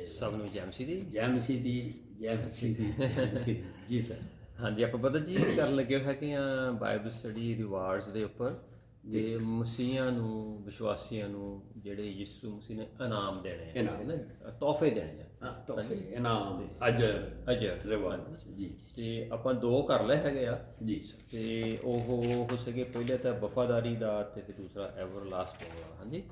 ਸਭ ਨੂੰ ਜੈ ਮਸੀਹ ਦੀ। ਜੈ ਮਸੀਹ ਦੀ, ਜੈ ਮਸੀਹ ਦੀ, ਜੈ ਮਸੀਹ ਦੀ। ਜੀ ਸਰ। ਹਾਂਜੀ, ਆਪਾਂ ਪਤਾ ਜੀ ਕਰਨ ਲੱਗੇ ਹੋਏ ਹੈਗੇ ਆ ਬਾਈਬਲ ਸਟੱਡੀ ਰਿਵਾਰਡਸ ਦੇ ਉੱਪਰ, ਤੇ ਮਸੀਹਾਂ ਨੂੰ, ਵਿਸ਼ਵਾਸੀਆਂ ਨੂੰ ਜਿਹੜੇ ਯਿਸੂ ਮਸੀਹ ਨੇ ਇਨਾਮ ਦੇਣੇ ਆ, ਇਨਾਮ ਨਾ ਤੋਹਫੇ ਦੇਣੇ ਆ। ਹਾਂ, ਤੋਹਫੇ, ਇਨਾਮ, ਅਜਰ ਰਿਵਾਰਡ। ਜੀ ਜੀ ਤੇ ਆਪਾਂ ਦੋ ਕਰ ਲਏ ਹੈਗੇ ਆ ਜੀ ਸਰ। ਤੇ ਉਹ ਸੀਗੇ, ਪਹਿਲੇ ਤਾਂ ਵਫਾਦਾਰੀ ਦਾ ਤੇ ਫਿਰ ਦੂਸਰਾ ਐਵਰ ਲਾਸਟਿੰਗ ਦਾ। ਹਾਂਜੀ,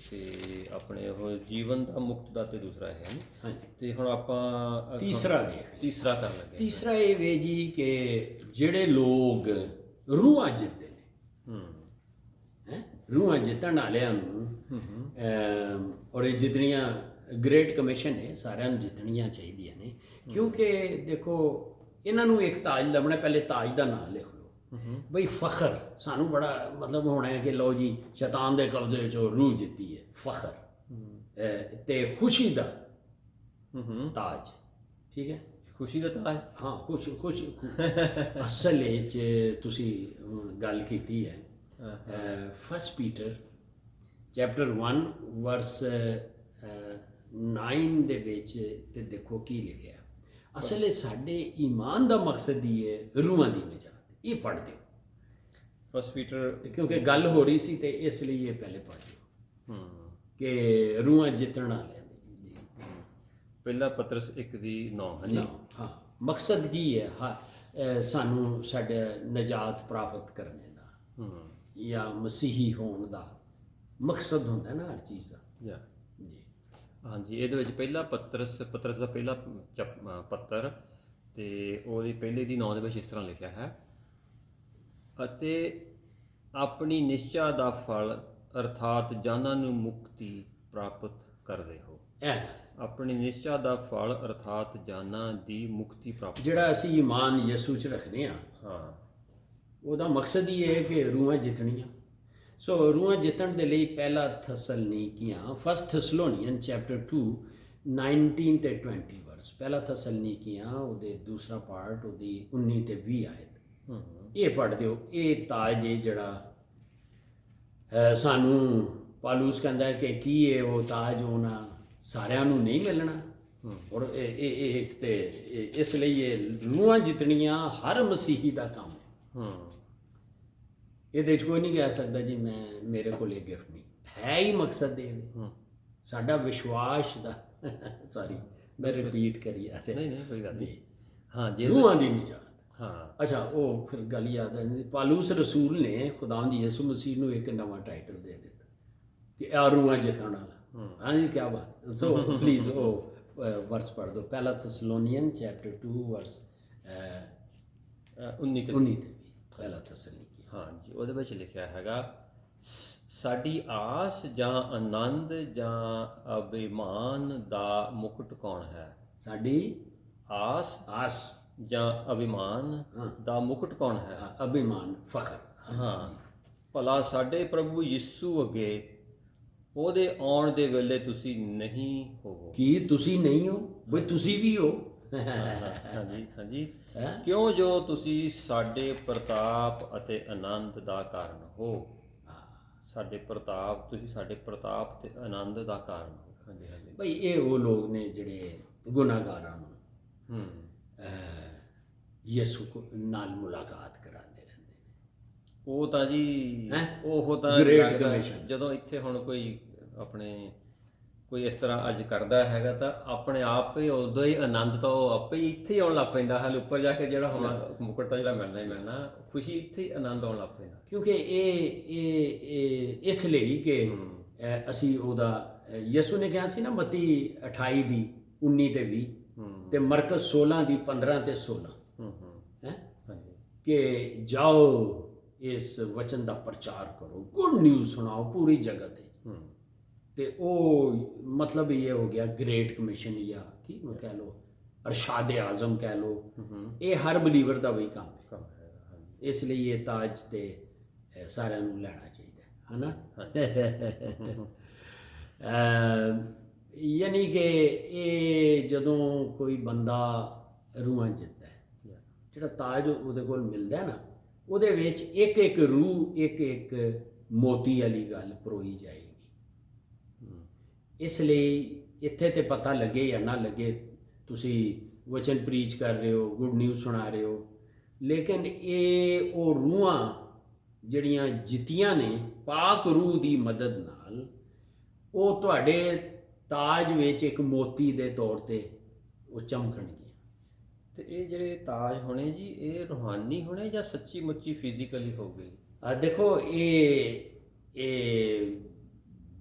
ਤੇ ਆਪਣੇ ਉਹ ਜੀਵਨ ਦਾ ਮੁਕਤ ਦਾ ਤੇ ਦੂਸਰਾ ਹੈ। ਹਾਂਜੀ, ਤੇ ਹੁਣ ਆਪਾਂ ਤੀਸਰਾ ਕਰਨ ਲੱਗੇ। ਤੀਸਰਾ ਇਹ ਵੇ ਜੀ ਕਿ ਜਿਹੜੇ ਲੋਕ ਰੂਹਾਂ ਜਿੱਤਦੇ ਨੇ, ਰੂਹਾਂ ਜਿੱਤਣ ਵਾਲਿਆਂ ਨੂੰ, ਔਰ ਇਹ ਜਿੱਤਣੀਆਂ ਗ੍ਰੇਟ ਕਮਿਸ਼ਨ ਨੇ, ਸਾਰਿਆਂ ਨੂੰ ਜਿੱਤਣੀਆਂ ਚਾਹੀਦੀਆਂ ਨੇ। ਕਿਉਂਕਿ ਦੇਖੋ, ਇਹਨਾਂ ਨੂੰ ਇੱਕ ਤਾਜ ਲੱਭਣਾ, ਪਹਿਲੇ ਤਾਜ ਦਾ ਨਾਮ ਲਿਖ ਲਓ ਬਈ। ਫਖਰ ਸਾਨੂੰ ਬੜਾ ਮਤਲਬ ਹੋਣਾ ਹੈ ਕਿ ਲਓ ਜੀ ਸ਼ੈਤਾਨ ਦੇ ਕਬਜ਼ੇ 'ਚੋਂ ਰੂਹ ਜਿੱਤੀ ਹੈ। ਫਖਰ ਤੇ ਖੁਸ਼ੀ ਦਾ ਤਾਜ। ਠੀਕ ਹੈ, ਖੁਸ਼ੀ ਦਾ ਤਾਜ। ਹਾਂ, ਖੁਸ਼ ਅਸਲ ਵਿੱਚ ਤੁਸੀਂ ਹੁਣ ਗੱਲ ਕੀਤੀ ਹੈ। ਫਸਟ ਪੀਟਰ ਚੈਪਟਰ 1 ਵਰਸ 9 ਦੇ ਵਿੱਚ, ਤੇ ਦੇਖੋ ਕੀ ਲਿਖਿਆ। ਅਸਲ ਵਿੱਚ ਸਾਡੇ ਈਮਾਨ ਦਾ ਮਕਸਦ ਹੀ ਹੈ ਰੂਹਾਂ ਦੀ ਨਿਜਾਤ। ਇਹ ਪੜ੍ਹ ਦਿਓ ਫਸਟ ਪੀਟਰ, ਕਿਉਂਕਿ ਗੱਲ ਹੋ ਰਹੀ ਸੀ ਤੇ ਇਸ ਲਈ ਇਹ ਪਹਿਲੇ ਪੜ੍ਹ ਦਿਓ ਕਿ ਰੂਹਾਂ ਜਿੱਤਣ ਵਾਲਿਆਂ ਦੀ। ਜੀ, ਪਹਿਲਾ ਪਤਰਸ 1:9। ਹਾਂਜੀ, ਹਾਂ, ਮਕਸਦ ਕੀ ਹੈ ਸਾਨੂੰ ਸਾਡੇ ਨਿਜਾਤ ਪ੍ਰਾਪਤ ਕਰਨੇ ਦਾ, ਜਾਂ ਮਸੀਹੀ ਹੋਣ ਦਾ ਮਕਸਦ ਹੁੰਦਾ ਨਾ ਹਰ ਚੀਜ਼ ਦਾ। ਜੀ ਹਾਂਜੀ, ਇਹਦੇ ਵਿੱਚ ਪਹਿਲਾ ਪਤਰਸ ਦਾ ਪਹਿਲਾ ਪੱਤਰ, ਤੇ ਉਹਦੀ ਪਹਿਲੇ ਦੀ 9 ਦੇ ਵਿੱਚ ਇਸ ਤਰ੍ਹਾਂ ਲਿਖਿਆ ਹੈ, ਅਤੇ ਆਪਣੀ ਨਿਸ਼ਚਾ ਦਾ ਫਲ ਅਰਥਾਤ ਜਾਨਾਂ ਨੂੰ ਮੁਕਤੀ ਪ੍ਰਾਪਤ ਕਰਦੇ ਹੋ। ਆਪਣੀ ਨਿਸ਼ਚਾ ਦਾ ਫਲ ਅਰਥਾਤ ਜਾਨਾਂ ਦੀ ਮੁਕਤੀ ਪ੍ਰਾਪਤ, ਜਿਹੜਾ ਅਸੀਂ ਈਮਾਨ ਯਿਸੂ 'ਚ ਰੱਖਦੇ ਹਾਂ, ਉਹਦਾ ਮਕਸਦ ਹੀ ਇਹ ਹੈ ਕਿ ਰੂਹਾਂ ਜਿੱਤਣੀਆਂ। ਸੋ ਰੂਹਾਂ ਜਿੱਤਣ ਦੇ ਲਈ ਪਹਿਲਾ ਥੈਸਲਨੀਕੀਆਂ, ਫਸਟ ਥੈਸਲੋਨੀਅਨ ਚੈਪਟਰ 2 19 ਤੇ 20 ਵਰਸ। ਪਹਿਲਾ ਥੈਸਲਨੀਕੀਆਂ ਉਹਦੇ ਦੂਸਰਾ ਪਾਰਟ, ਉਹਦੀ 19 ਤੇ 20 ਆਇਤ। ਇਹ ਪੜ੍ਹ ਦਿਓ। ਇਹ ਤਾਜ ਹੈ ਜਿਹੜਾ ਸਾਨੂੰ ਪਾਲੂਸ ਕਹਿੰਦਾ ਹੈ ਕਿ ਕੀ ਹੈ ਉਹ ਤਾਜ ਉਹਨਾਂ ਸਾਰਿਆਂ ਨੂੰ ਨਹੀਂ ਮਿਲਣਾ। ਔਰ ਇਹ ਤੇ ਇਸ ਲਈ ਇਹ ਰੂਹਾਂ ਜਿੱਤਣੀਆਂ ਹਰ ਮਸੀਹੀ ਦਾ ਕੰਮ ਹੈ। ਇਹਦੇ 'ਚ ਕੋਈ ਨਹੀਂ ਕਹਿ ਸਕਦਾ ਜੀ ਮੇਰੇ ਕੋਲ ਇਹ ਗਿਫਟ ਨਹੀਂ ਹੈ। ਹੀ ਮਕਸਦ ਇਹ ਸਾਡਾ ਵਿਸ਼ਵਾਸ ਦਾ ਸੌਰੀ ਮੈਂ ਰਿਪੀਟ ਕਰੀ ਆ ਨਹੀਂ ਕੋਈ ਗੱਲ ਨਹੀਂ। ਹਾਂ ਜੀ, ਰੂਹਾਂ ਦੀ ਨਿਜਾਤ। ਅੱਛਾ, ਉਹ ਫਿਰ ਗੱਲ ਯਾਦ ਆ ਜਾਂਦੀ। ਪਾਲੂਸ ਰਸੂਲ ਨੇ ਖੁਦਾਵੰਦ ਯਿਸੂ ਮਸੀਹ ਨੂੰ ਇੱਕ ਨਵਾਂ ਟਾਈਟਲ ਦੇ ਦਿੱਤਾ ਕਿ ਆ ਰੂਹਾਂ ਜਿੱਤਣ ਵਾਲਾ। ਹਾਂਜੀ, ਕੀ ਬਾਤ। ਸੋ ਪਲੀਜ਼ ਉਹ ਵਰਸ ਪੜ੍ਹ ਦਿਓ, ਪਹਿਲਾ ਥੈਸਲੋਨੀਅਨ ਚੈਪਟਰ 2 ਵਰਸ 19 ਤੇ 20। ਪਹਿਲਾ ਥੈਸਲੋਨੀਕੀਆਂ। ਹਾਂਜੀ, ਉਹਦੇ ਵਿੱਚ ਲਿਖਿਆ ਹੈਗਾ, ਸਾਡੀ ਆਸ ਜਾਂ ਆਨੰਦ ਜਾਂ ਅਭਿਮਾਨ ਦਾ ਮੁਕਟ ਕੌਣ ਹੈ। ਸਾਡੀ ਆਸ ਜਾਂ ਅਭਿਮਾਨ ਦਾ ਮੁਕਟ ਕੌਣ ਹੈ। ਅਭਿਮਾਨ, ਫਖਰ। ਹਾਂ, ਭਲਾ ਸਾਡੇ ਪ੍ਰਭੂ ਯਿਸੂ ਅੱਗੇ ਉਹਦੇ ਆਉਣ ਦੇ ਵੇਲੇ ਤੁਸੀਂ ਨਹੀਂ ਹੋਵੋ। ਕੀ ਤੁਸੀਂ ਨਹੀਂ ਹੋ ਬਈ? ਤੁਸੀਂ ਵੀ ਹੋ। ਹਾਂਜੀ, ਕਿਉਂ ਜੋ ਤੁਸੀਂ ਸਾਡੇ ਪ੍ਰਤਾਪ ਅਤੇ ਆਨੰਦ ਦਾ ਕਾਰਨ ਹੋ। ਸਾਡੇ ਪ੍ਰਤਾਪ, ਤੁਸੀਂ ਸਾਡੇ ਪ੍ਰਤਾਪ ਤੇ ਆਨੰਦ ਦਾ ਕਾਰਨ ਹੋ। ਹਾਂਜੀ ਬਈ ਇਹ ਉਹ ਲੋਕ ਨੇ ਜਿਹੜੇ ਗੁਨਾਹਗਾਰਾਂ ਨੂੰ ਯਿਸੂ ਨਾਲ ਮੁਲਾਕਾਤ ਕਰਾਉਂਦੇ ਰਹਿੰਦੇ ਨੇ। ਉਹ ਤਾਂ ਜੀ ਉਹ ਤਾਂ ਗ੍ਰੇਟ ਕਮਿਸ਼ਨ। ਜਦੋਂ ਇੱਥੇ ਹੁਣ ਕੋਈ ਇਸ ਤਰ੍ਹਾਂ ਅੱਜ ਕਰਦਾ ਹੈਗਾ ਤਾਂ ਆਪਣੇ ਆਪ ਹੀ ਉਦੋਂ ਹੀ ਆਨੰਦ ਤਾਂ ਉਹ ਆਪੇ ਹੀ ਇੱਥੇ ਹੀ ਆਉਣ ਲੱਗ ਪੈਂਦਾ ਹੈ। ਉੱਪਰ ਜਾ ਕੇ ਜਿਹੜਾ ਹੋਣਾ ਮੁਕਟ ਤਾਂ ਜਿਹੜਾ ਮਿਲਣਾ ਹੀ ਮਿਲਣਾ, ਖੁਸ਼ੀ ਇੱਥੇ ਹੀ ਆਨੰਦ ਆਉਣ ਲੱਗ ਪੈਂਦਾ। ਕਿਉਂਕਿ ਇਹ ਇਸ ਲਈ ਕਿ ਅਸੀਂ ਉਹਦਾ ਯਿਸੂ ਨੇ ਕਿਹਾ ਸੀ ਨਾ ਮਤੀ 28 ਦੀ 19 ਤੇ 20 ਤੇ ਮਰਕਸ 16 ਦੀ 15 ਤੇ 16 ਕਿ ਜਾਓ ਇਸ ਵਚਨ ਦਾ ਪ੍ਰਚਾਰ ਕਰੋ, ਗੁੱਡ ਨਿਊਜ਼ ਸੁਣਾਓ ਪੂਰੀ ਜਗਤ 'ਤੇ। ਤੇ ਉਹ ਮਤਲਬ ਇਹ ਹੋ ਗਿਆ ਗ੍ਰੇਟ ਕਮਿਸ਼ਨ, ਜਾਂ ਕੀ ਕਹਿ ਲਓ ਅਰਸ਼ਾਦ ਆਜ਼ਮ ਕਹਿ ਲਓ। ਇਹ ਹਰ ਬਲੀਵਰ ਦਾ ਵਹੀ ਕੰਮ ਹੈ। ਇਸ ਲਈ ਇਹ ਤਾਜ ਤੇ ਸਾਰਿਆਂ ਨੂੰ ਲੈਣਾ ਚਾਹੀਦਾ ਹੈ ਨਾ। ਯਾਨੀ ਕਿ ਇਹ ਜਦੋਂ ਕੋਈ ਬੰਦਾ ਰੂਹਾਂ ਜਿੱਤਦਾ ਹੈ, ਜਿਹੜਾ ਤਾਜ ਉਹਦੇ ਕੋਲ ਮਿਲਦਾ ਨਾ, ਉਹਦੇ ਵਿੱਚ ਇੱਕ ਇੱਕ ਰੂਹ, ਇੱਕ ਇੱਕ ਮੋਤੀ ਵਾਲੀ ਗੱਲ ਪਰੋਈ ਜਾਏਗੀ। ਇਸ ਲਈ ਇੱਥੇ ਤੇ ਪਤਾ ਲੱਗੇ ਜਾਂ ਨਾ ਲੱਗੇ, ਤੁਸੀਂ ਵਚਨ ਪ੍ਰੀਚ ਕਰ ਰਹੇ ਹੋ, ਗੁੱਡ ਨਿਊਜ਼ ਸੁਣਾ ਰਹੇ ਹੋ, ਲੇਕਿਨ ਇਹ ਉਹ ਰੂਹਾਂ ਜਿਹੜੀਆਂ ਜਿੱਤੀਆਂ ਨੇ ਪਾਕ ਰੂਹ ਦੀ ਮਦਦ ਨਾਲ, ਉਹ ਤੁਹਾਡੇ ਤਾਜ ਵਿੱਚ ਇੱਕ ਮੋਤੀ ਦੇ ਤੌਰ ਤੇ ਉਹ ਚਮਕਣਗੀਆਂ। ਤੇ ਇਹ ਜਿਹੜੇ ਤਾਜ ਹੋਣੇ ਜੀ, ਇਹ ਰੂਹਾਨੀ ਹੋਣੇ ਜਾਂ ਸੱਚੀ ਮੁੱਚੀ ਫਿਜ਼ੀਕਲੀ ਹੋਊਗੇ? ਦੇਖੋ, ਇਹ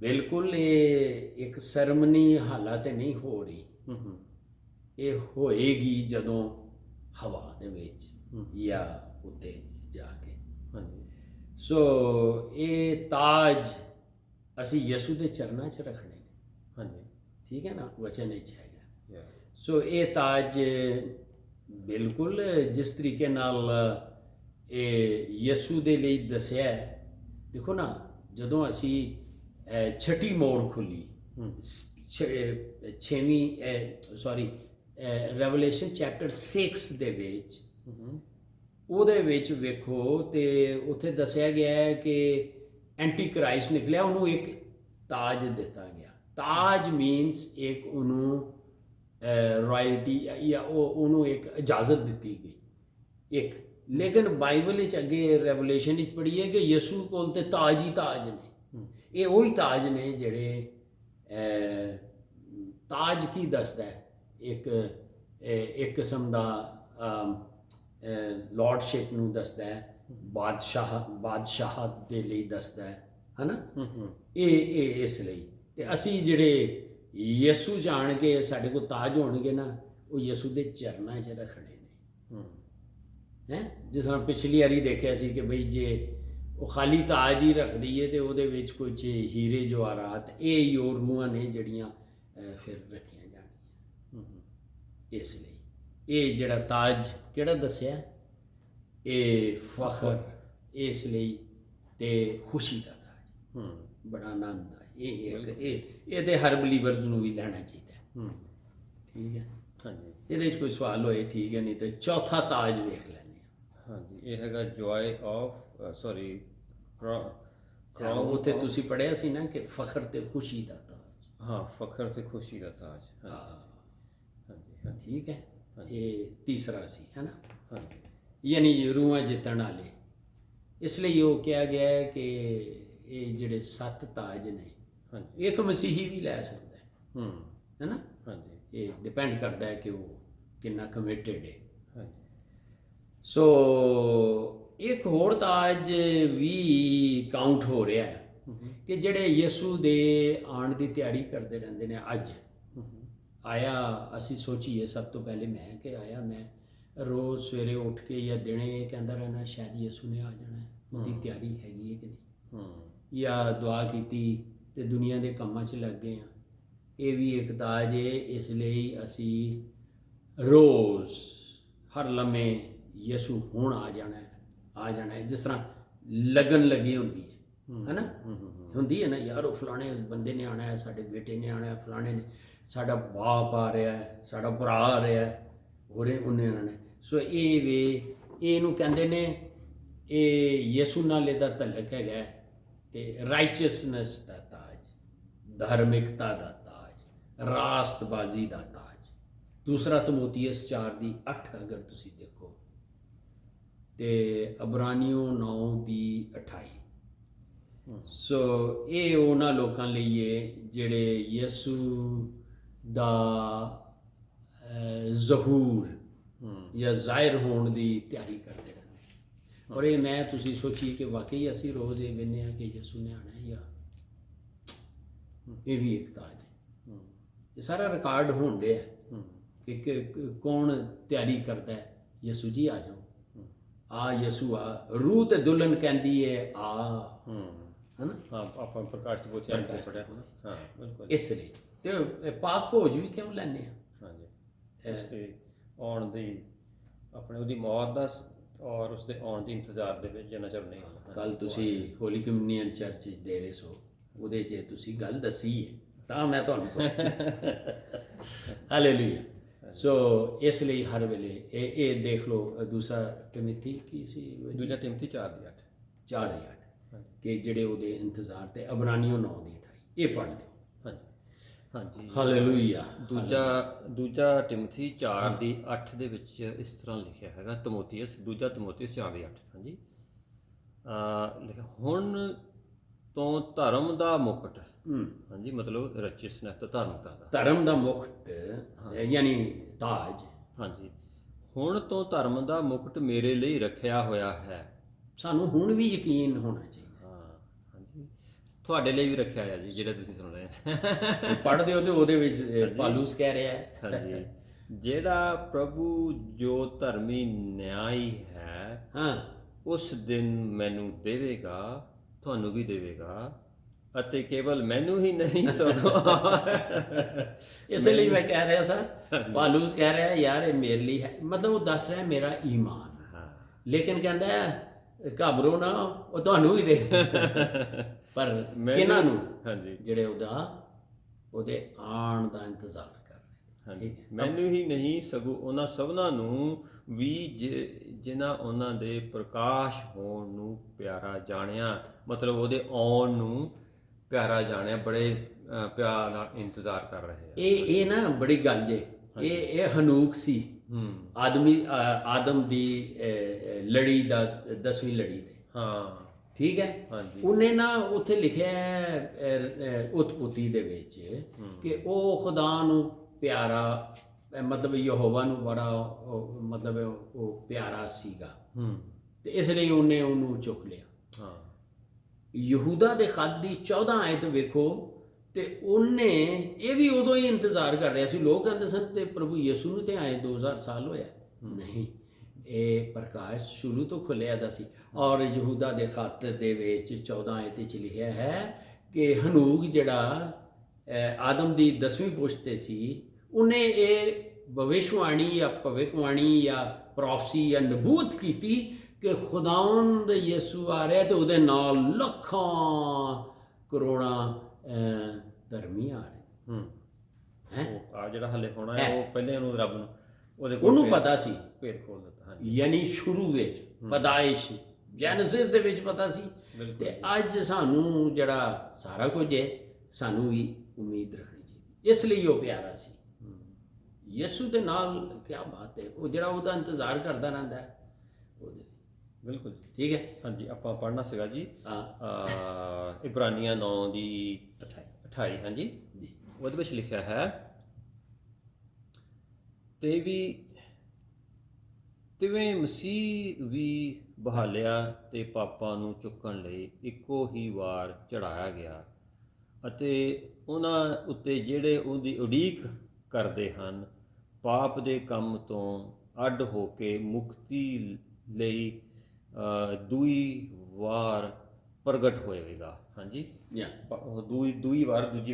ਬਿਲਕੁਲ ਇਹ ਇੱਕ ਸਰਮਨੀ ਹਾਲਤ ਨਹੀਂ ਹੋ ਰਹੀ। ਇਹ ਹੋਏਗੀ ਜਦੋਂ ਹਵਾ ਦੇ ਵਿੱਚ ਜਾਂ ਉੱਤੇ ਜਾ ਕੇ। ਹਾਂਜੀ। ਸੋ ਇਹ ਤਾਜ ਅਸੀਂ ਯਿਸੂ ਦੇ ਚਰਨਾਂ 'ਚ ਰੱਖਣੇ ਨੇ। ਹਾਂਜੀ। ਠੀਕ ਹੈ ਨਾ, ਵਚਨ ਵਿੱਚ ਹੈਗਾ। Yeah. ਸੋ ਇਹ ਤਾਜ ਬਿਲਕੁਲ ਜਿਸ ਤਰੀਕੇ ਨਾਲ ਇਹ ਯਿਸੂ ਦੇ ਲਈ ਦੱਸਿਆ ਹੈ। ਦੇਖੋ ਨਾ, ਜਦੋਂ ਅਸੀਂ ਛਠੀ ਮੋੜ ਖੁੱਲੀ, 6ਵੀਂ ਰੈਵਲੇਸ਼ਨ ਚੈਪਟਰ 6 ਦੇ ਵਿੱਚ, ਉਹਦੇ ਵਿੱਚ ਵੇਖੋ ਤੇ ਉੱਥੇ ਦੱਸਿਆ ਗਿਆ ਹੈ ਕਿ ਐਂਟੀ ਕ੍ਰਾਈਸਟ ਨਿਕਲਿਆ, ਉਹਨੂੰ ਇੱਕ ਤਾਜ ਦਿੱਤਾ ਗਿਆ। ਤਾਜ ਮੀਨਸ ਇੱਕ ਉਹਨੂੰ ਰਾਇਲਟੀ ਜਾਂ ਉਹਨੂੰ ਇੱਕ ਇਜਾਜ਼ਤ ਦਿੱਤੀ ਗਈ ਇੱਕ। ਲੇਕਿਨ ਬਾਈਬਲ ਵਿੱਚ ਅੱਗੇ ਰੈਵਲੇਸ਼ਨ ਵਿੱਚ ਪੜ੍ਹੀ ਹੈ ਕਿ ਯਿਸੂ ਕੋਲ ਤੇ ਤਾਜ ਹੀ ਤਾਜ ਨੇ। ਇਹ ਉਹੀ ਤਾਜ ਨੇ ਜਿਹੜੇ ਤਾਜ ਕੀ ਦੱਸਦਾ ਹੈ, ਇੱਕ ਕਿਸਮ ਦਾ ਲਾਰਡਸ਼ਿਪ ਨੂੰ ਦੱਸਦਾ ਹੈ, ਬਾਦਸ਼ਾਹਤ ਦੇ ਲਈ ਦੱਸਦਾ ਹੈ ਨਾ। ਇਹ ਇਸ ਲਈ ਤੇ ਅਸੀਂ ਜਿਹੜੇ ਯਿਸੂ ਜਾਣ ਕੇ ਸਾਡੇ ਕੋਲ ਤਾਜ ਹੋਣਗੇ ਨਾ, ਉਹ ਯਿਸੂ ਦੇ ਚਰਨਾਂ 'ਚ ਰੱਖਣੇ ਨੇ। ਜਿਸ ਤਰ੍ਹਾਂ ਪਿਛਲੀ ਵਾਰੀ ਦੇਖਿਆ ਸੀ ਕਿ ਬਈ ਜੇ ਉਹ ਖਾਲੀ ਤਾਜ ਹੀ ਰੱਖ ਦਈਏ ਤੇ ਉਹਦੇ ਵਿੱਚ ਕੁਝ ਹੀਰੇ ਜਵਾਹਰਾਤ, ਇਹ ਹੀ ਉਹ ਰੂਹਾਂ ਨੇ ਜਿਹੜੀਆਂ ਫਿਰ ਰੱਖੀਆਂ ਜਾਣਗੀਆਂ। ਇਸ ਲਈ ਇਹ ਜਿਹੜਾ ਤਾਜ ਕਿਹੜਾ ਦੱਸਿਆ, ਇਹ ਫਖਰ, ਇਸ ਲਈ ਤੇ ਖੁਸ਼ੀ ਦਾ ਤਾਜ, ਬੜਾ ਆਨੰਦ ਆ। ਇਹ ਤੇ ਹਰ ਬਲੀਵਰਸ ਨੂੰ ਵੀ ਲੈਣਾ ਚਾਹੀਦਾ ਹੈ। ਠੀਕ ਹੈ। ਹਾਂਜੀ। ਇਹਦੇ 'ਚ ਕੋਈ ਸਵਾਲ ਹੋਏ ਠੀਕ ਹੈ, ਨਹੀਂ ਤੇ ਚੌਥਾ ਤਾਜ ਵੇਖ ਲੈਂਦੇ ਹਾਂ। ਹਾਂਜੀ, ਇਹ ਹੈਗਾ ਜੋਏ ਆਫ ਸੌਰੀ ਕਰਾਊਨ। ਉੱਥੇ ਤੁਸੀਂ ਪੜ੍ਹਿਆ ਸੀ ਨਾ ਕਿ ਫਖਰ ਤੇ ਖੁਸ਼ੀ ਦਾ ਤਾਜ। ਹਾਂ, ਫਖਰ ਤੇ ਖੁਸ਼ੀ ਦਾ ਤਾਜ। ਹਾਂ, ਹਾਂਜੀ। ਠੀਕ ਹੈ। ਇਹ ਤੀਸਰਾ ਸੀ, ਹੈ ਨਾ। ਹਾਂਜੀ। ਯਾਨੀ ਰੂਹਾਂ ਜਿੱਤਣ ਵਾਲੇ। ਇਸ ਲਈ ਉਹ ਕਿਹਾ ਗਿਆ ਹੈ ਕਿ ਇਹ ਜਿਹੜੇ 7 ਤਾਜ ਨੇ, ਇੱਕ ਮਸੀਹੀ ਵੀ ਲੈ ਸਕਦਾ ਹੈ ਨਾ। ਹਾਂਜੀ। ਇਹ ਡਿਪੈਂਡ ਕਰਦਾ ਹੈ ਕਿ ਉਹ ਕਿੰਨਾ ਕਮਿਟਡ ਹੈ। ਹਾਂਜੀ। ਸੋ ਇੱਕ ਹੋਰ ਤਾਜ ਵੀ ਕਾਊਂਟ ਹੋ ਰਿਹਾ ਹੈ ਕਿ ਜਿਹੜੇ ਯਿਸੂ ਦੇ ਆਉਣ ਦੀ ਤਿਆਰੀ ਕਰਦੇ ਰਹਿੰਦੇ ਨੇ। ਅੱਜ ਆਇਆ, ਅਸੀਂ ਸੋਚੀਏ ਸਭ ਤੋਂ ਪਹਿਲੇ ਮੈਂ ਰੋਜ਼ ਸਵੇਰੇ ਉੱਠ ਕੇ ਜਾਂ ਦਿਨੇ ਕਹਿੰਦਾ ਰਹਿਣਾ ਸ਼ਾਇਦ ਯਿਸੂ ਨੇ ਆ ਜਾਣਾ ਹੈ, ਉਹਦੀ ਤਿਆਰੀ ਹੈਗੀ ਹੈ ਕਿ ਨਹੀਂ। ਜਾਂ ਦੁਆ ਕੀਤੀ ਤੇ ਦੁਨੀਆ ਦੇ ਕੰਮਾਂ 'ਚ ਲੱਗ ਗਏ ਹਾਂ। ਇਹ ਵੀ ਇੱਕ ਤਾਜ ਹੈ। ਇਸ ਲਈ ਅਸੀਂ ਰੋਜ਼ ਹਰ ਲਮੇ ਯਿਸੂ ਹੁਣ ਆ ਜਾਣਾ ਹੈ, ਜਿਸ ਤਰ੍ਹਾਂ ਲੱਗਣ ਲੱਗੀ ਹੁੰਦੀ ਹੈ ਨਾ। ਹੁੰਦੀ ਹੈ ਨਾ, ਯਾਰ ਉਹ ਫਲਾਣੇ ਬੰਦੇ ਨੇ ਆਉਣਾ ਹੈ, ਸਾਡੇ ਬੇਟੇ ਨੇ ਆਉਣਾ ਹੈ, ਫਲਾਣੇ ਨੇ, ਸਾਡਾ ਬਾਪ ਆ ਰਿਹਾ ਹੈ, ਸਾਡਾ ਭਰਾ ਆ ਰਿਹਾ ਹੈ, ਉਹਨੇ ਆਉਣਾ ਹੈ। ਸੋ ਇਹਨੂੰ ਕਹਿੰਦੇ ਨੇ, ਇਹ ਯਿਸੂ ਨਾਲ ਇਹਦਾ ਤਲਕ ਹੈਗਾ ਤੇ ਰਾਈਚਸਨੈਸ ਦਾ ਤਾਜ, ਧਾਰਮਿਕਤਾ ਦਾ ਤਾਜ, ਰਾਸਤਬਾਜ਼ੀ ਦਾ ਤਾਜ। ਦੂਸਰਾ ਤਮੋਥੀਅਸ 4:8 ਅਗਰ ਤੁਸੀਂ ਦੇਖੋ ਤੇ ਅਬਰਾਨੀਓ 9:28। ਸੋ ਇਹ ਉਹਨਾਂ ਲੋਕਾਂ ਲਈ ਹੈ ਜਿਹੜੇ ਯਿਸੂ ਦਾ ਜ਼ਹੂਰ ਜਾਂ ਜ਼ਾਹਿਰ ਹੋਣ ਦੀ ਤਿਆਰੀ ਕਰਦੇ ਰਹਿੰਦੇ। ਔਰ ਇਹ ਮੈਂ ਤੁਸੀਂ ਸੋਚੀਏ ਕਿ ਵਾਕਈ ਅਸੀਂ ਰੋਜ਼ ਇਹ ਵੇਖਦੇ ਹਾਂ ਕਿ ਯਿਸੂ ਨੇ ਆਉਣਾ ਹੈ, ਜਾਂ ਇਹ ਵੀ ਇੱਕ ਤਾਜ ਹੈ। ਇਹ ਸਾਰਾ ਰਿਕਾਰਡ ਹੁੰਦੇ ਆ ਕਿ ਕੌਣ ਤਿਆਰੀ ਕਰਦਾ ਹੈ। ਯਿਸੂ ਜੀ ਆ ਜਾਓ, ਆ ਯਿਸੂ ਆ, ਰੂਹ ਤੇ ਦੁਲਹਨ ਕਹਿੰਦੀ ਹੈ ਆ, ਹਨਾ। ਹਾਂ, ਆਪਾਂ ਪ੍ਰਕਾਸ਼ ਪੋਥੀ ਅੰਦਰ ਪੜਿਆ ਹੋਣਾ। ਹਾਂ, ਬਿਲਕੁਲ। ਇਸ ਲਈ ਤੇ ਪਾਕ ਭੋਜ ਵੀ ਕਿਉਂ ਲੈਂਦੇ ਆ? ਹਾਂਜੀ। ਉਸ ਦੇ ਆਉਣ ਦੀ, ਆਪਣੇ ਉਹਦੀ ਮੌਤ ਦਾ ਔਰ ਉਸ ਦੇ ਆਉਣ ਦੀ ਇੰਤਜ਼ਾਰ ਦੇ ਵਿੱਚ ਜਿੰਨਾ ਚਿਰ ਨਹੀਂ ਹੁੰਦਾ। ਕੱਲ ਤੁਸੀਂ ਹੋਲੀ ਕਮਿਊਨੀਅਨ ਚਰਚ 'ਚ ਦੇ ਰਹੇ ਸੋ, ਉਹਦੇ 'ਚ ਤੁਸੀਂ ਗੱਲ ਦੱਸੀ ਹੈ ਤਾਂ ਮੈਂ ਤੁਹਾਨੂੰ ਪੁੱਛਿਆ। ਹਾਲੇਲੂਇਆ। ਸੋ ਇਸ ਲਈ ਹਰ ਵੇਲੇ ਇਹ ਦੇਖ ਲਓ। ਦੂਸਰਾ ਟਿਮੋਥੀ ਕੀ ਸੀ? ਦੂਜਾ ਟਿਮੋਥੀ 4:8 ਕਿ ਜਿਹੜੇ ਉਹਦੇ ਇੰਤਜ਼ਾਰ ਤੇ ਅਬਰਾਨੀਓ 9:28 ਇਹ ਪੜ੍ਹ ਦਿਓ। ਹਾਂਜੀ। ਹਾਂਜੀ ਹਾਲੇਲੂਇਆ। ਦੂਜਾ ਟਿਮੋਥੀ 4 ਦੀ 8 ਦੇ ਵਿੱਚ ਇਸ ਤਰ੍ਹਾਂ ਲਿਖਿਆ ਹੈਗਾ, ਦੂਜਾ ਤਮੋਥੀਅਸ 4 ਦੀ 8, ਹਾਂਜੀ। ਲਿਖਿਆ, ਹੁਣ ਤੋਂ ਧਰਮ ਦਾ ਮੁਕਟ, ਹਾਂਜੀ, ਮਤਲਬ ਰਚਿਸਨੈਸ ਤੇ ਧਾਰਮਿਕਤਾ ਦਾ, ਧਰਮ ਦਾ ਮੁਕਟ ਯਾਨੀ ਤਾਜ, ਹਾਂਜੀ, ਹੁਣ ਤੋਂ ਧਰਮ ਦਾ ਮੁਕਟ ਮੇਰੇ ਲਈ ਰੱਖਿਆ ਹੋਇਆ ਹੈ। ਸਾਨੂੰ ਹੁਣ ਵੀ ਯਕੀਨ ਹੋਣਾ ਚਾਹੀਦਾ। ਹਾਂ, ਹਾਂਜੀ, ਤੁਹਾਡੇ ਲਈ ਵੀ ਰੱਖਿਆ ਹੋਇਆ ਜੀ, ਜਿਹੜੇ ਤੁਸੀਂ ਸੁਣ ਰਹੇ ਹੋ। ਪੜ੍ਹਦੇ ਹੋ ਤੇ ਉਹਦੇ ਵਿੱਚ ਪਾਲੂਸ ਕਹਿ ਰਿਹਾ ਹੈ, ਹਾਂਜੀ, ਜਿਹੜਾ ਪ੍ਰਭੂ ਜੋ ਧਰਮੀ ਨਿਆਈ ਹੈ, ਹਾਂ, ਉਸ ਦਿਨ ਮੈਨੂੰ ਦੇਵੇਗਾ, ਤੁਹਾਨੂੰ ਵੀ ਦੇਵੇਗਾ, ਅਤੇ ਕੇਵਲ ਮੈਨੂੰ ਹੀ ਨਹੀਂ ਸਗੋਂ ਇਸ ਲਈ ਮੈਂ ਕਹਿ ਰਿਹਾ ਸਾਂ, ਪਾਲੂਸ ਕਹਿ ਰਿਹਾ ਯਾਰ ਇਹ ਮੇਰੇ ਲਈ ਹੈ, ਮਤਲਬ ਉਹ ਦੱਸ ਰਿਹਾ ਮੇਰਾ ਈਮਾਨ, ਲੇਕਿਨ ਕਹਿੰਦਾ ਘਬਰੋ ਨਾ, ਉਹ ਤੁਹਾਨੂੰ ਵੀ ਦੇ ਪਰ ਕਿਹਨਾਂ ਨੂੰ, ਹਾਂਜੀ, ਜਿਹੜੇ ਉਹਦੇ ਆਉਣ ਦਾ ਇੰਤਜ਼ਾਰ ਕਰ ਰਹੇ। ਹਾਂਜੀ, ਮੈਨੂੰ ਹੀ ਨਹੀਂ ਸਗੋਂ ਉਹਨਾਂ ਸਭਨਾਂ ਨੂੰ ਵੀ ਜਿਨ੍ਹਾਂ ਉਹਨਾਂ ਦੇ ਪ੍ਰਕਾਸ਼ ਹੋਣ ਨੂੰ ਪਿਆਰਾ ਜਾਣਿਆ, ਮਤਲਬ ਉਹਦੇ ਆਉਣ ਨੂੰ ਪਿਆਰਾ ਜਾਣਿਆ, ਬੜੇ ਪਿਆਰ ਨਾਲ ਇੰਤਜ਼ਾਰ ਕਰ ਰਹੇ ਆ। ਇਹ ਨਾ ਬੜੀ ਗੱਲ ਜੇ, ਇਹ ਹਨੂਕ ਸੀ ਆਦਮ ਦੀ ਲੜੀ ਦਾ 10ਵੀਂ ਲੜੀ ਦੇ, ਹਾਂ, ਠੀਕ ਹੈ। ਹਾਂਜੀ, ਉਹਨੇ ਨਾ ਉੱਥੇ ਲਿਖਿਆ ਉਤਪਤੀ ਦੇ ਵਿੱਚ ਕਿ ਉਹ ਖੁਦਾ ਨੂੰ ਪਿਆਰਾ, ਮਤਲਬ ਯਹੋਵਾ ਨੂੰ ਬੜਾ ਮਤਲਬ ਉਹ ਪਿਆਰਾ ਸੀਗਾ, ਤੇ ਇਸ ਲਈ ਉਹਨੇ ਉਹਨੂੰ ਚੁੱਕ ਲਿਆ। ਹਾਂ, ਯਹੂਦਾ ਦੇ ਖੱਤ ਦੀ 14 ਆਇਤ ਵੇਖੋ, ਤੇ ਉਹਨੇ ਇਹ ਵੀ ਉਦੋਂ ਹੀ ਇੰਤਜ਼ਾਰ ਕਰ ਰਿਹਾ ਸੀ। ਲੋਕ ਕਹਿੰਦੇ ਸਨ ਤੇ ਪ੍ਰਭੂ ਯਿਸੂ ਨੂੰ ਤੇ ਆਏ 2000 ਸਾਲ ਹੋਇਆ, ਨਹੀਂ, ਇਹ ਪ੍ਰਕਾਸ਼ ਸ਼ੁਰੂ ਤੋਂ ਖੁੱਲਿਆ ਦਾ ਸੀ। ਔਰ ਯਹੂਦਾ ਦੇ ਖੱਤ ਦੇ ਵਿੱਚ 14 ਆਇਤ ਵਿੱਚ ਲਿਖਿਆ ਹੈ ਕਿ ਹਨੂਕ ਜਿਹੜਾ ਆਦਮ ਦੀ 10ਵੀਂ ਪੁਸ਼ਤ ਤੇ ਸੀ, ਉਹਨੇ ਇਹ ਭਵਿਸ਼ਵਾਣੀ ਜਾਂ ਭਵਿੱਖਬਾਣੀ ਜਾਂ ਪ੍ਰੋਫਸੀ ਜਾਂ ਨਬੂਤ ਕੀਤੀ ਕਿ ਖੁਦਾਵੰਦ ਯਿਸੂ ਆ ਰਿਹਾ ਤੇ ਉਹਦੇ ਨਾਲ ਲੱਖਾਂ ਕਰੋੜਾਂ ਧਰਮੀ ਆ ਰਹੇ ਹੈ। ਆ ਜਿਹੜਾ ਹਲੇ ਹੋਣਾ ਹੈ, ਉਹ ਪਹਿਲੇ ਉਹਨੂੰ ਰੱਬ ਨੂੰ ਉਹਨੂੰ ਪਤਾ ਸੀ, ਭੇਦ ਖੋਲ ਦਿੱਤਾ। ਹਾਂਜੀ, ਯਾਨੀ ਸ਼ੁਰੂ ਵਿੱਚ ਪਦਾਇਸ਼ ਜੈਨਸਿਸ ਦੇ ਵਿੱਚ ਪਤਾ ਸੀ, ਤੇ ਅੱਜ ਸਾਨੂੰ ਜਿਹੜਾ ਸਾਰਾ ਕੁਝ ਹੈ, ਸਾਨੂੰ ਵੀ ਉਮੀਦ ਰੱਖਣੀ ਚਾਹੀਦੀ। ਇਸ ਲਈ ਉਹ ਪਿਆਰਾ ਸੀ ਯਿਸੂ ਦੇ ਨਾਲ। ਕੀ ਬਾਤ ਹੈ, ਉਹ ਜਿਹੜਾ ਉਹਦਾ ਇੰਤਜ਼ਾਰ ਕਰਦਾ ਰਹਿੰਦਾ ਹੈ ਉਹਦੇ। ਬਿਲਕੁਲ, ਠੀਕ ਹੈ। ਹਾਂਜੀ, ਆਪਾਂ ਪੜ੍ਹਨਾ ਸੀਗਾ ਜੀ ਇਬਰਾਨੀਆਂ 9 ਦੀ 28, ਹਾਂਜੀ, ਉਹਦੇ ਵਿੱਚ ਲਿਖਿਆ ਹੈ, ਤਿਵੇਂ ਮਸੀਹ ਵੀ ਬਹਾਲਿਆ ਤੇ ਪਾਪਾਂ ਨੂੰ ਚੁੱਕਣ ਲਈ ਇੱਕੋ ਹੀ ਵਾਰ ਚੜਾਇਆ ਗਿਆ, ਅਤੇ ਉਹਨਾਂ ਉੱਤੇ ਜਿਹੜੇ ਉਹਦੀ ਉਡੀਕ ਕਰਦੇ ਹਨ, ਪਾਪ ਦੇ ਕੰਮ ਤੋਂ ਅੱਡ ਹੋ ਕੇ ਮੁਕਤੀ ਲਈ ਦੂਈ ਵਾਰ ਪ੍ਰਗਟ ਹੋਵੇਗਾ। ਹਾਂਜੀ, ਦੂਜੀ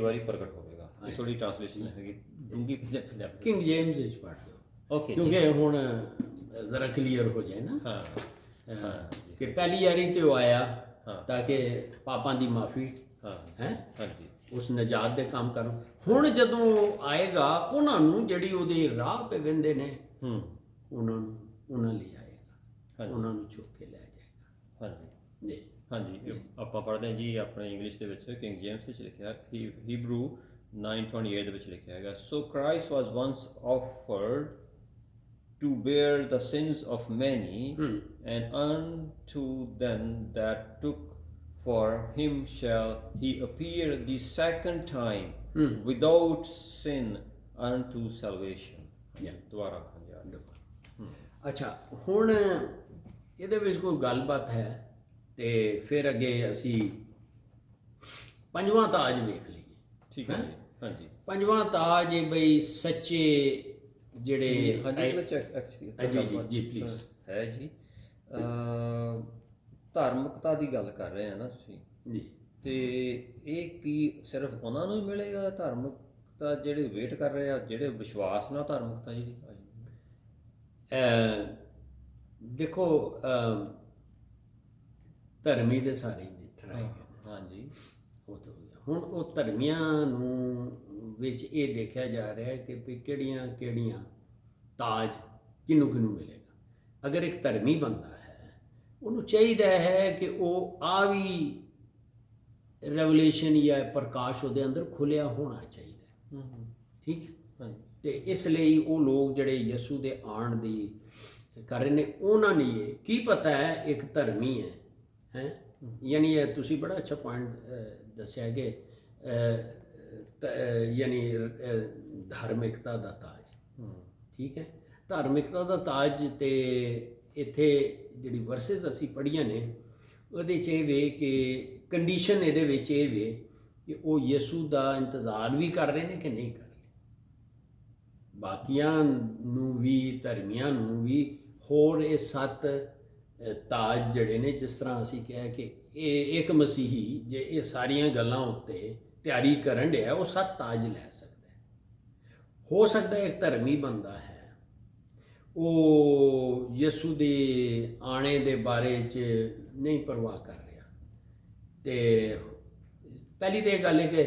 ਵਾਰੀ ਪ੍ਰਗਟ ਹੋਵੇਗਾ। ਇਹ ਥੋੜੀ ਟ੍ਰਾਂਸਲੇਸ਼ਨ ਹੈਗੀ ਡੂੰਗੀ ਪੰਜਾਬੀ। ਕਿੰਗ ਜੇਮਸ ਵਿੱਚ ਪੜ੍ਹ ਦਿਓ, ਓਕੇ, ਕਿਉਂਕਿ ਹੁਣ ਜ਼ਰਾ ਕਲੀਅਰ ਹੋ ਜਾਏ ਨਾ। ਹਾਂ, ਕਿ ਪਹਿਲੀ ਵਾਰੀ ਤੇ ਉਹ ਆਇਆ ਤਾਂ ਕਿ ਪਾਪਾਂ ਦੀ ਮਾਫੀ ਹੈ, ਹਾਂਜੀ, ਉਸ ਨਜਾਤ ਦੇ ਕੰਮ ਕਰਨ। ਹੁਣ ਜਦੋਂ ਆਏਗਾ, ਉਹਨਾਂ ਨੂੰ ਜਿਹੜੀ ਉਹਦੇ ਰਾਹ ਤੇ ਵਹਿੰਦੇ ਨੇ, ਉਹਨਾਂ ਲਈ ਆਏਗਾ, ਉਹਨਾਂ ਨੂੰ ਚੁੱਕ ਕੇ ਲੈ ਜਾਏਗਾ। ਹਾਂਜੀ ਜੀ, ਹਾਂਜੀ, ਆਪਾਂ ਪੜ੍ਹਦੇ ਹਾਂ ਜੀ ਆਪਣੇ ਇੰਗਲਿਸ਼ ਦੇ ਵਿੱਚ, ਕਿੰਗ ਜੇਮਸ ਵਿੱਚ ਲਿਖਿਆ, ਹੀਬਰੂ 9:28 ਦੇ ਵਿੱਚ ਲਿਖਿਆ ਹੈਗਾ, so Christ was once offered to bear the sins of many, and unto them that took for him shall he appear the second time without sin unto salvation. ਦੁਬਾਰਾ ਅੱਛਾ, ਹੁਣ ਇਹਦੇ ਵਿੱਚ ਕੋਈ ਗੱਲਬਾਤ ਹੈ ਤੇ ਫਿਰ ਅੱਗੇ ਅਸੀਂ ਪੰਜਵਾਂ ਤਾਜ ਵੇਖ ਲਈਏ। ਠੀਕ ਹੈ ਜੀ, ਹਾਂਜੀ, ਪੰਜਵਾਂ ਤਾਜ ਬਈ ਸੱਚੇ ਜਿਹੜੇ ਜੀ ਪਲੀਜ਼ ਹੈ ਜੀ, ਧਾਰਮਿਕਤਾ ਦੀ ਗੱਲ ਕਰ ਰਹੇ ਆ ਨਾ ਤੁਸੀਂ ਜੀ, ਤੇ ਇਹ ਕੀ ਸਿਰਫ ਉਹਨਾਂ ਨੂੰ ਹੀ ਮਿਲੇਗਾ ਧਾਰਮਿਕਤਾ, ਜਿਹੜੇ ਵੇਟ ਕਰ ਰਹੇ ਆ, ਜਿਹੜੇ ਵਿਸ਼ਵਾਸ ਨਾਲ ਧਾਰਮਿਕਤਾ ਜਿਹੜੀ ਦੇਖੋ ਧਰਮੀ ਦੇ ਸਾਰੇ ਠਹਿਰਾਏ ਗਏ। ਹਾਂਜੀ, ਉਹ ਤਾਂ ਹੋ ਗਿਆ। ਹੁਣ ਉਹ ਧਰਮੀਆਂ ਨੂੰ ਵਿੱਚ ਇਹ ਦੇਖਿਆ ਜਾ ਰਿਹਾ ਹੈ ਕਿ ਵੀ ਕਿਹੜੀਆਂ ਤਾਜ ਕਿਹਨੂੰ ਮਿਲੇਗਾ। ਅਗਰ ਇੱਕ ਧਰਮੀ ਬੰਦਾ ਹੈ, ਉਹਨੂੰ ਚਾਹੀਦਾ ਹੈ ਕਿ ਉਹ ਵੀ ਰੈਵਲੇਸ਼ਨ ਜਾਂ ਪ੍ਰਕਾਸ਼ ਉਹਦੇ ਅੰਦਰ ਖੁੱਲਿਆ ਹੋਣਾ ਚਾਹੀਦਾ ਹੈ। ਠੀਕ ਹੈ। ਹਾਂਜੀ ਤੇ ਇਸ ਲਈ ਉਹ ਲੋਕ ਜਿਹੜੇ ਯਿਸੂ ਦੇ ਆਉਣ ਦੀ ਕਰ ਰਹੇ ਨੇ, ਉਹਨਾਂ ਨੇ ਇਹ ਕੀ ਪਤਾ ਹੈ ਇੱਕ ਧਰਮੀ ਹੈ ਯਾਨੀ ਇਹ ਤੁਸੀਂ ਬੜਾ ਅੱਛਾ ਪੁਆਇੰਟ ਦੱਸਿਆ ਕਿ ਯਾਨੀ ਧਾਰਮਿਕਤਾ ਦਾ ਤਾਜ, ਠੀਕ ਹੈ। ਧਾਰਮਿਕਤਾ ਦਾ ਤਾਜ, ਤੇ ਇੱਥੇ ਜਿਹੜੀ ਵਰਸਿਸ ਅਸੀਂ ਪੜ੍ਹੀਆਂ ਨੇ ਉਹਦੇ 'ਚ ਇਹ ਵੇ ਕਿ ਕੰਡੀਸ਼ਨ ਇਹਦੇ ਵਿੱਚ ਇਹ ਵੇ ਕਿ ਉਹ ਯਿਸੂ ਦਾ ਇੰਤਜ਼ਾਰ ਵੀ ਕਰ ਰਹੇ ਨੇ ਕਿ ਨਹੀਂ ਕਰ ਰਹੇ। ਬਾਕੀਆਂ ਨੂੰ ਵੀ, ਧਰਮੀਆਂ ਨੂੰ ਵੀ ਹੋਰ ਇਹ 7 ਤਾਜ ਜਿਹੜੇ ਨੇ, ਜਿਸ ਤਰ੍ਹਾਂ ਅਸੀਂ ਕਿਹਾ ਕਿ ਇਹ ਇੱਕ ਮਸੀਹੀ ਜੇ ਇਹ ਸਾਰੀਆਂ ਗੱਲਾਂ ਉੱਤੇ ਤਿਆਰੀ ਕਰਨ ਡਿਆ, ਉਹ 7 ਤਾਜ ਲੈ ਸਕਦਾ ਹੈ। ਹੋ ਸਕਦਾ ਇੱਕ ਧਰਮੀ ਬੰਦਾ ਹੈ, ਉਹ ਯਿਸੂ ਦੇ ਆਣੇ ਦੇ ਬਾਰੇ 'ਚ ਨਹੀਂ ਪਰਵਾਹ ਕਰ ਰਿਹਾ। ਤੇ ਪਹਿਲੀ ਤਾਂ ਇਹ ਗੱਲ ਹੈ ਕਿ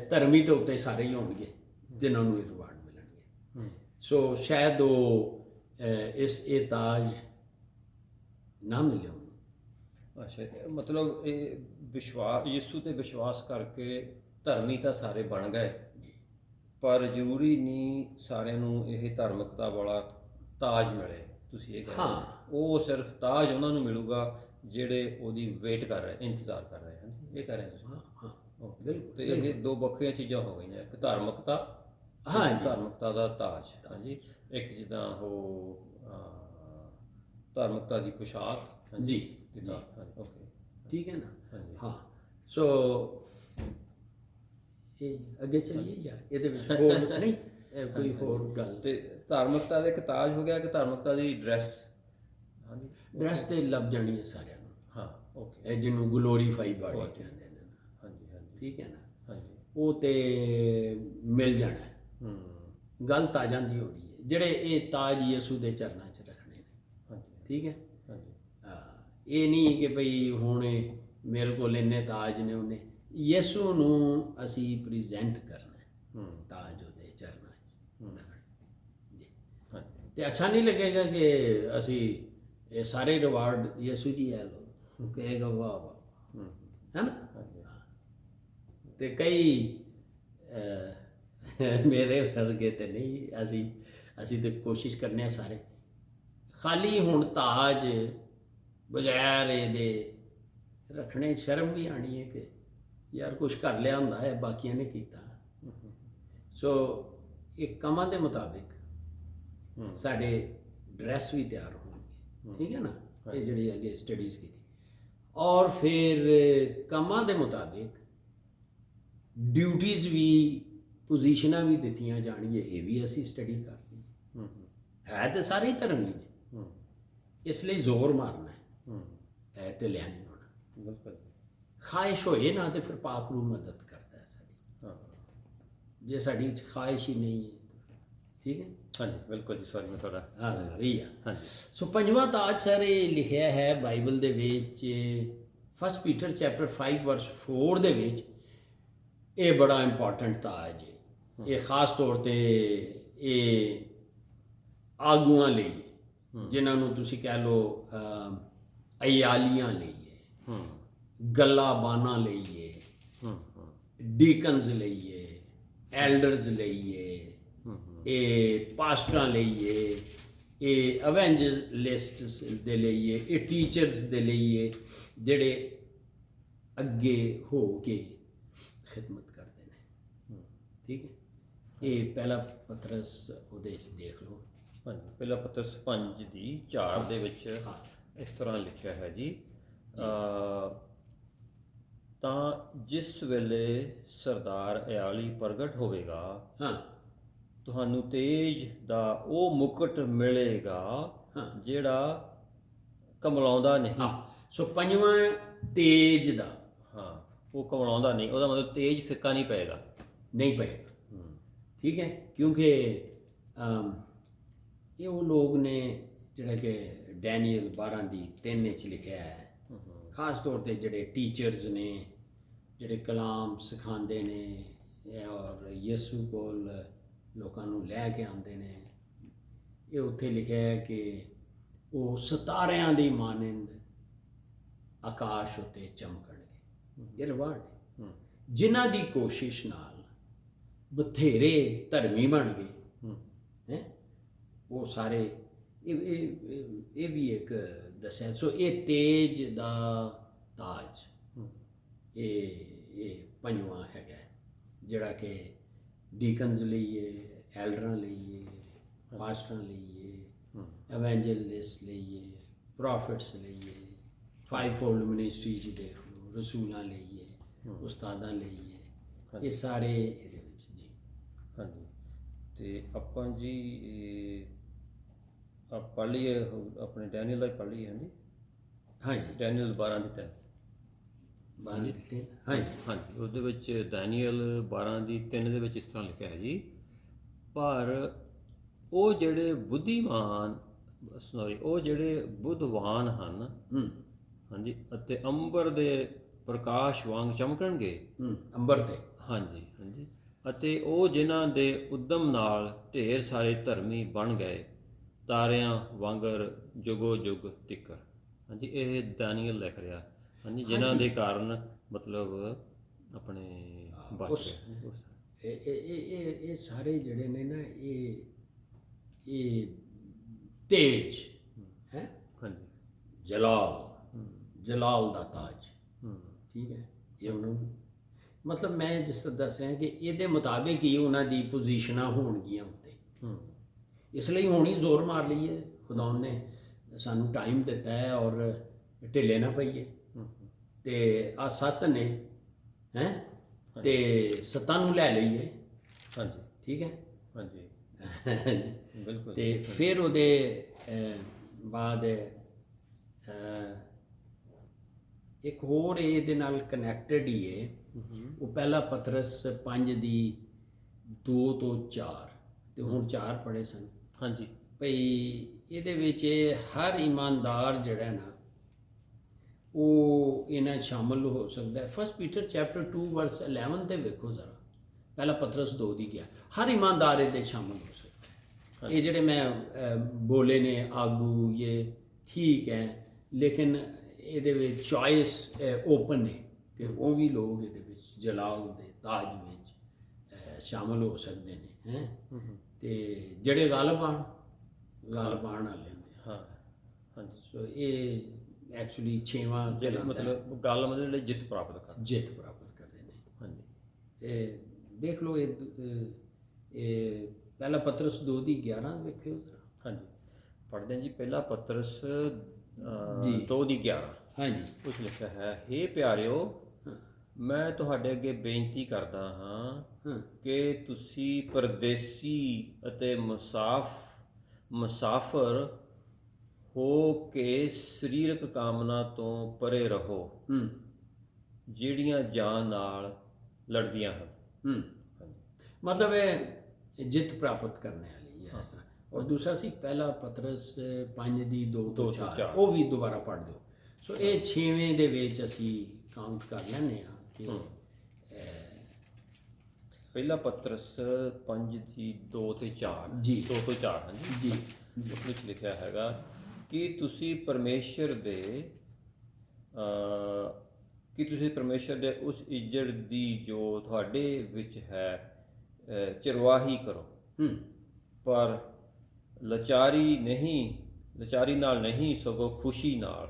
ਧਰਮੀ ਦੇ ਉੱਤੇ ਸਾਰੇ ਹੀ ਹੋਣਗੇ ਜਿਨ੍ਹਾਂ ਨੂੰ ਇਹ ਰਿਵਾਰਡ ਮਿਲਣਗੇ। ਸੋ ਸ਼ਾਇਦ ਉਹ ਇਹ ਤਾਜ ਨਾ ਮਿਲੇ ਉਹਨੂੰ। ਅੱਛਾ, ਮਤਲਬ ਇਹ ਵਿਸ਼ਵਾਸ, ਯਿਸੂ ਤੇ ਵਿਸ਼ਵਾਸ ਕਰਕੇ ਧਰਮੀ ਤਾਂ ਸਾਰੇ ਬਣ ਗਏ, ਪਰ ਜ਼ਰੂਰੀ ਨਹੀਂ ਸਾਰਿਆਂ ਨੂੰ ਇਹ ਧਾਰਮਿਕਤਾ ਵਾਲਾ ਤਾਜ ਮਿਲੇ। ਤੁਸੀਂ ਇਹ ਕਹਿੰਦੇ ਉਹ ਸਿਰਫ ਤਾਜ ਉਹਨਾਂ ਨੂੰ ਮਿਲੂਗਾ ਜਿਹੜੇ ਉਹਦੀ ਵੇਟ ਕਰ ਰਹੇ, ਇੰਤਜ਼ਾਰ ਕਰ ਰਹੇ ਹਨ, ਇਹ ਕਰ ਰਹੇ ਤੁਸੀਂ? ਹਾਂ ਬਿਲਕੁਲ। ਤੇ ਇਹ ਦੋ ਵੱਖਰੀਆਂ ਚੀਜ਼ਾਂ ਹੋ ਗਈਆਂ, ਇੱਕ ਧਾਰਮਿਕਤਾ, ਧਾਰਮਿਕਤਾ ਦਾ ਤਾਜ, ਹਾਂਜੀ, ਇੱਕ ਜਿੱਦਾਂ ਉਹ ਧਾਰਮਿਕਤਾ ਦੀ ਪੋਸ਼ਾਕ ਜੀ, ਓਕੇ, ਠੀਕ ਹੈ ਨਾ। ਹਾਂਜੀ ਹਾਂ, ਸੋ ਇਹ ਅੱਗੇ ਚੱਲੀਏ ਜਾਂ ਇਹਦੇ ਵਿੱਚ ਹੋਰ ਨਹੀਂ ਕੋਈ ਹੋਰ ਗੱਲ? ਤੇ ਧਾਰਮਿਕਤਾ ਦਾ ਇੱਕ ਤਾਜ ਹੋ ਗਿਆ ਕਿ ਧਾਰਮਿਕਤਾ ਦੀ ਡਰੈਸ? ਹਾਂਜੀ, ਡਰੈਸ ਤੇ ਲੱਭ ਜਾਣੀ ਹੈ ਸਾਰਿਆਂ ਨੂੰ। ਹਾਂ ਓਕੇ, ਇਹ ਜਿਹਨੂੰ ਗਲੋਰੀਫਾਈ ਬਾਡੀ ਕਹਿੰਦੇ ਨੇ, ਹਾਂਜੀ ਹਾਂਜੀ, ਠੀਕ ਹੈ ਨਾ। ਹਾਂਜੀ, ਉਹ ਤੇ ਮਿਲ ਜਾਣਾ ਹੈ। ਗੱਲ ਤਾਜਾਂ ਦੀ ਹੋ ਰਹੀ ਹੈ, ਜਿਹੜੇ ਇਹ ਤਾਜ ਯਿਸੂ ਦੇ ਚਰਨਾਂ 'ਚ ਰੱਖਣੇ ਨੇ, ਹਾਂਜੀ ਠੀਕ ਹੈ। ਹਾਂਜੀ, ਇਹ ਨਹੀਂ ਕਿ ਭਈ ਹੁਣ ਮੇਰੇ ਕੋਲ ਇੰਨੇ ਤਾਜ ਨੇ, ਉਹਨੇ ਯਿਸੂ ਨੂੰ ਅਸੀਂ ਪ੍ਰੈਜ਼ੈਂਟ ਕਰਨਾ ਹੈ ਤਾਜ ਉਹਦੇ ਚਰਨਾਂ 'ਚ ਰੱਖਣੇ ਜੀ। ਤੇ ਅੱਛਾ ਨਹੀਂ ਲੱਗੇਗਾ ਕਿ ਅਸੀਂ ਇਹ ਸਾਰੇ ਰਿਵਾਰਡ ਯਿਸੂ ਜੀ ਹੈ ਲੋ, ਕਹੇਗਾ ਵਾਹ ਵਾਹ, ਹੈ ਨਾ। ਤੇ ਕਈ ਮੇਰੇ ਵਰਗੇ ਤੇ ਨਹੀਂ, ਅਸੀਂ ਤੇ ਕੋਸ਼ਿਸ਼ ਕਰਨੇ ਆ ਸਾਰੇ ਖਾਲੀ ਹੁਣ ਤਾਜ ਬਗੈਰ ਇਹਦੇ ਰੱਖਣੇ। ਸ਼ਰਮ ਵੀ ਆਣੀ ਹੈ ਕਿ ਯਾਰ ਕੁਝ ਕਰ ਲਿਆ ਹੁੰਦਾ ਹੈ, ਬਾਕੀਆਂ ਨੇ ਕੀਤਾ। ਸੋ ਇਹ ਕੰਮਾਂ ਦੇ ਮੁਤਾਬਿਕ ਸਾਡੇ ਡਰੈਸ ਵੀ ਤਿਆਰ ਹੋਣਗੇ, ਠੀਕ ਹੈ ਨਾ। ਇਹ ਜਿਹੜੀ ਅੱਗੇ ਸਟੱਡੀਜ਼ ਕੀਤੀ, ਔਰ ਫਿਰ ਕੰਮਾਂ ਦੇ ਮੁਤਾਬਿਕ ਡਿਊਟੀਜ਼ ਵੀ, ਪੋਜੀਸ਼ਨਾਂ ਵੀ ਦਿੱਤੀਆਂ ਜਾਣਗੀਆਂ। ਇਹ ਵੀ ਅਸੀਂ ਸਟੱਡੀ ਕਰਨੀ ਹੈ। ਤੇ ਸਾਰੇ ਹੀ ਧਰਮੀ ਨੇ, ਇਸ ਲਈ ਜ਼ੋਰ ਮਾਰਨਾ ਹੈ, ਇਹ ਢਿੱਲਿਆ ਨਹੀਂ ਹੋਣਾ। ਬਿਲਕੁਲ, ਖਾਹਿਸ਼ ਹੋਏ ਨਾ ਤੇ ਫਿਰ ਪਾਕ ਨੂੰ ਮਦਦ ਕਰਦਾ ਹੈ ਸਾਡੀ। ਜੇ ਸਾਡੀ ਵਿੱਚ ਖਾਹਿਸ਼ ਹੀ ਨਹੀਂ ਹੈ, ਠੀਕ ਹੈ। ਹਾਂਜੀ ਬਿਲਕੁਲ ਜੀ, ਸੌਰੀ ਮੈਂ ਤੁਹਾਡਾ ਹਾਲੇਲੂਇਆ। ਹਾਂਜੀ। ਸੋ ਪੰਜਵਾਂ ਤਾਜ ਸਰ ਇਹ ਲਿਖਿਆ ਹੈ ਬਾਈਬਲ ਦੇ ਵਿੱਚ 1 ਪੀਟਰ ਚੈਪਟਰ 5 ਵਰਸ 4 ਦੇ ਵਿੱਚ। ਇਹ ਬੜਾ ਇੰਪੋਰਟੈਂਟ ਤਾਜ ਹੈ। ਇਹ ਖਾਸ ਤੌਰ ਤੇ ਇਹ ਆਗੂਆਂ ਲਈ, ਜਿਨ੍ਹਾਂ ਨੂੰ ਤੁਸੀਂ ਕਹਿ ਲਓ ਅਯਾਲੀਆਂ ਲਈ ਹੈ, ਗੱਲਾਬਾਨਾਂ ਲਈ ਹੈ, ਡੀਕਨਸ ਲਈ ਹੈ, ਐਲਡਰਸ ਲਈ ਹੈ, ਇਹ ਪਾਸਟਰਾਂ ਲਈ ਹੈ, ਇਹ ਅਵੈਂਜਲਿਸਟਸ ਦੇ ਲਈ ਹੈ, ਇਹ ਟੀਚਰਸ ਦੇ ਲਈ ਹੈ, ਜਿਹੜੇ ਅੱਗੇ ਹੋ ਕੇ ਖਿਦਮਤ ਕਰਦੇ ਨੇ, ਠੀਕ ਹੈ। ਇਹ ਪਹਿਲਾ ਪਤਰਸ ਉਹਦੇ 'ਚ ਦੇਖ ਲਓ। ਹਾਂਜੀ, ਪਹਿਲਾ ਪਤਰਸ 5 ਦੀ 4 ਦੇ ਵਿੱਚ ਇਸ ਤਰ੍ਹਾਂ ਲਿਖਿਆ ਹੈ ਜੀ, ਤਾਂ ਜਿਸ ਵੇਲੇ ਸਰਦਾਰ ਅਯਾਲੀ ਪ੍ਰਗਟ ਹੋਵੇਗਾ, ਤੁਹਾਨੂੰ ਤੇਜ ਦਾ ਉਹ ਮੁਕਟ ਮਿਲੇਗਾ ਜਿਹੜਾ ਕਮਲਾਉਂਦਾ ਨਹੀਂ। ਸੋ ਪੰਜਵਾਂ ਤੇਜ ਦਾ, ਉਹ ਕਮਲਾਉਂਦਾ ਨਹੀਂ, ਉਹਦਾ ਮਤਲਬ ਤੇਜ ਫਿੱਕਾ ਨਹੀਂ ਪਏਗਾ, ਨਹੀਂ ਪਏਗਾ, ਠੀਕ ਹੈ। ਕਿਉਂਕਿ ਇਹ ਉਹ ਲੋਕ ਨੇ ਜਿਹੜਾ ਕਿ ਡੈਨੀਅਲ 12 ਦੀ 3 ਵਿੱਚ ਲਿਖਿਆ ਹੈ। ਖਾਸ ਤੌਰ ਤੇ ਜਿਹੜੇ ਟੀਚਰਸ ਨੇ, ਜਿਹੜੇ ਕਲਾਮ ਸਿਖਾਉਂਦੇ ਨੇ ਔਰ ਯਿਸੂ ਕੋਲ ਲੋਕਾਂ ਨੂੰ ਲੈ ਕੇ ਆਉਂਦੇ ਨੇ। ਇਹ ਉੱਥੇ ਲਿਖਿਆ ਹੈ ਕਿ ਉਹ ਸਿਤਾਰਿਆਂ ਦੀ ਮਾਨੰਦ ਆਕਾਸ਼ ਉੱਤੇ ਚਮਕਣਗੇ। ਇਹ ਰਿਵਾਰਡ ਹੈ ਜਿਨ੍ਹਾਂ ਦੀ ਕੋਸ਼ਿਸ਼ ਨਾਲ ਬਥੇਰੇ ਧਰਮੀ ਬਣ ਗਏ ਹੂੰ ਹੈ। ਉਹ ਸਾਰੇ ਇਹ ਵੀ ਇੱਕ ਦੱਸਿਆ। ਸੋ ਇਹ ਤੇਜ ਦਾ ਤਾਜ, ਹੂੰ ਇਹ ਪੰਜਵਾਂ ਹੈਗਾ ਜਿਹੜਾ ਕਿ ਡੀਕਨਸ ਲਈ ਹੈ, ਐਲਡਰਾਂ ਲਈ ਹੈ, ਪਾਸਟਰਾਂ ਲਈ ਹੈ, ਹੂੰ ਐਵੈਂਜਲਿਸਟ ਲਈ ਹੈ, ਪ੍ਰੋਫਿਟਸ ਲਈ ਹੈ, ਫਾਈਵ ਫੋਲਡ ਮਿਨਿਸਟਰੀ 'ਚ ਦੇਖ ਲਓ, ਰਸੂਲਾਂ ਲਈ ਹੈ, ਉਸਤਾਦਾਂ ਲਈ ਹੈ, ਇਹ ਸਾਰੇ ਇਹਦੇ ਵਿੱਚ ਜੀ। ਹਾਂਜੀ। ਤੇ ਆਪਾਂ ਜੀ ਪੜ੍ਹ ਲਈਏ ਆਪਣੇ ਡੈਨੀਅਲ ਦਾ ਹੀ ਪੜ੍ਹ ਲਈਏ। ਹਾਂਜੀ ਹਾਂਜੀ ਡੈਨੀਅਲ 12:3। ਬਾਂਝ ਦਿੱਤੇ। ਹਾਂਜੀ ਹਾਂਜੀ ਉਹਦੇ ਵਿੱਚ ਡੈਨੀਅਲ 12:3 ਦੇ ਵਿੱਚ ਇਸ ਤਰ੍ਹਾਂ ਲਿਖਿਆ ਹੈ ਜੀ, ਪਰ ਉਹ ਜਿਹੜੇ ਬੁੱਧੀਮਾਨ ਉਹ ਜਿਹੜੇ ਬੁੱਧਵਾਨ ਹਨ, ਹਾਂਜੀ, ਅਤੇ ਅੰਬਰ ਦੇ ਪ੍ਰਕਾਸ਼ ਵਾਂਗ ਚਮਕਣਗੇ। ਅੰਬਰ ਤੇ। ਹਾਂਜੀ ਹਾਂਜੀ। ਅਤੇ ਉਹ ਜਿਨ੍ਹਾਂ ਦੇ ਉਦਮ ਨਾਲ ਢੇਰ ਸਾਰੇ ਧਰਮੀ ਬਣ ਗਏ, ਤਾਰਿਆਂ ਵਾਂਗਰ ਜੁਗੋ ਜੁਗ ਤਿੱਕਰ। ਹਾਂਜੀ ਇਹ ਡੈਨੀਅਲ ਲਿਖ ਰਿਹਾ। ਹਾਂਜੀ ਜਿਨ੍ਹਾਂ ਦੇ ਕਾਰਨ ਮਤਲਬ ਆਪਣੇ ਬਚ ਗਏ। ਇਹ ਸਾਰੇ ਜਿਹੜੇ ਨੇ ਨਾ ਇਹ ਤੇਜ ਹੈ। ਹਾਂਜੀ ਜਲਾਲ ਦਾ ਤਾਜ। ਠੀਕ ਹੈ। ਇਹ ਉਹਨਾਂ ਨੂੰ ਮਤਲਬ ਮੈਂ ਜਿਸ ਤਰ੍ਹਾਂ ਦੱਸਿਆ ਕਿ ਇਹਦੇ ਮੁਤਾਬਿਕ ਹੀ ਉਹਨਾਂ ਦੀ ਪੋਜੀਸ਼ਨਾਂ ਹੋਣਗੀਆਂ ਉੱਤੇ। ਇਸ ਲਈ ਹੁਣ ਹੀ ਜ਼ੋਰ ਮਾਰ ਲਈਏ, ਖੁਦਾ ਨੇ ਸਾਨੂੰ ਟਾਈਮ ਦਿੱਤਾ ਹੈ ਔਰ ਢਿੱਲੇ ਨਾ ਪਈਏ। ਤੇ ਆ 7 ਨੇ ਹੈ ਤੇ 7 ਨੂੰ ਲੈ ਲਈਏ। ਹਾਂਜੀ ਠੀਕ ਹੈ। ਹਾਂਜੀ ਬਿਲਕੁਲ। ਤੇ ਫਿਰ ਉਹਦੇ ਬਾਅਦ ਇੱਕ ਹੋਰ ਇਹਦੇ ਨਾਲ ਕਨੈਕਟਡ ਹੀ ਹੈ। ਉਹ ਪਹਿਲਾ ਪਤਰਸ 5:2 ਤੋਂ 4 ਤੇ ਹੁਣ 4 ਪੜ੍ਹੇ ਸਨ। ਹਾਂਜੀ ਭਈ ਇਹਦੇ ਵਿੱਚ ਹਰ ਇਮਾਨਦਾਰ ਜਿਹੜਾ ਨਾ ਉਹ ਇਹਨਾਂ ਸ਼ਾਮਲ ਹੋ ਸਕਦਾ ਹੈ। ਫਸਟ ਪੀਟਰ ਚੈਪਟਰ 2 ਵਰਸ 11 ਤੇ ਵੇਖੋ ਜ਼ਰਾ, ਪਹਿਲਾ ਪਤਰਸ 2 ਦੀ ਗਿਆ, ਹਰ ਇਮਾਨਦਾਰ ਇਹਦੇ ਸ਼ਾਮਲ ਹੋ ਸਕਦਾ। ਇਹ ਜਿਹੜੇ ਮੈਂ ਬੋਲੇ ਨੇ ਆਗੂ ਇਹ ਠੀਕ ਹੈ, ਲੇਕਿਨ ਇਹਦੇ ਵਿੱਚ ਚੋਇਸ ਓਪਨ ਹੈ ਕਿ ਉਹ ਵੀ ਲੋਕ ਇਹਦੇ ਵਿੱਚ ਜਲਾਲ ਦੇ ਤਾਜ ਵਿੱਚ ਸ਼ਾਮਲ ਹੋ ਸਕਦੇ ਨੇ ਹੈ। ਤੇ ਜਿਹੜੇ ਗਾਲਬ ਆਉਣ ਵਾਲੇ ਹੁੰਦੇ। ਹਾਂ ਹਾਂਜੀ। ਸੋ ਇਹ ਐਕਚੁਅਲੀ 6ਵਾਂ ਮਤਲਬ ਗੱਲ ਮਤਲਬ ਜਿਹੜੇ ਜਿੱਤ ਪ੍ਰਾਪਤ ਕਰਦੇ ਨੇ। ਹਾਂਜੀ ਇਹ ਦੇਖ ਲਓ ਇਹ ਪਹਿਲਾ ਪਤਰਸ 2 ਦੀ 11 ਵੇਖਿਓ ਜ਼ਰਾ। ਹਾਂਜੀ ਪੜ੍ਹਦੇ ਹਾਂ ਜੀ। ਪਹਿਲਾ ਪਤਰਸ ਜੀ 2 ਦੀ 11। ਹਾਂਜੀ ਕੁਛ ਲਿਖਿਆ ਹੈ, ਹੇ ਪਿਆਰਿਓ, ਮੈਂ ਤੁਹਾਡੇ ਅੱਗੇ ਬੇਨਤੀ ਕਰਦਾ ਹਾਂ ਕਿ ਤੁਸੀਂ ਪਰਦੇਸੀ ਅਤੇ ਮੁਸਾਫਰ ਹੋ ਕੇ ਸਰੀਰਕ ਕਾਮਨਾ ਤੋਂ ਪਰੇ ਰਹੋ, ਜਿਹੜੀਆਂ ਜਾਨ ਨਾਲ ਲੜਦੀਆਂ ਹਨ। ਮਤਲਬ ਇਹ ਜਿੱਤ ਪ੍ਰਾਪਤ ਕਰਨ ਵਾਲੀ ਹੈ ਇਸ ਤਰ੍ਹਾਂ। ਔਰ ਦੂਸਰਾ ਸੀ ਪਹਿਲਾ ਪਤਰਸ 5:2 ਤੋਂ 4, ਉਹ ਵੀ ਦੁਬਾਰਾ ਪੜ੍ਹ ਦਿਓ। ਸੋ ਇਹ 6ਵੇਂ ਦੇ ਵਿੱਚ ਅਸੀਂ ਕਾਊਂਟ ਕਰ ਲੈਂਦੇ ਹਾਂ ਕਿ ਪਹਿਲਾ ਪਤਰਸ 5:2 ਤੇ 4 ਜੀ 2 ਤੋਂ 4 ਹਾਂਜੀ ਜੀ ਉਸ ਵਿੱਚ ਲਿਖਿਆ ਹੈਗਾ ਕਿ ਤੁਸੀਂ ਪਰਮੇਸ਼ਰ ਦੇ ਉਸ ਇੱਜ਼ਤ ਦੀ ਜੋ ਤੁਹਾਡੇ ਵਿੱਚ ਹੈ ਚਰਵਾਹੀ ਕਰੋ, ਪਰ ਲਾਚਾਰੀ ਨਾਲ ਨਹੀਂ, ਸਗੋਂ ਖੁਸ਼ੀ ਨਾਲ,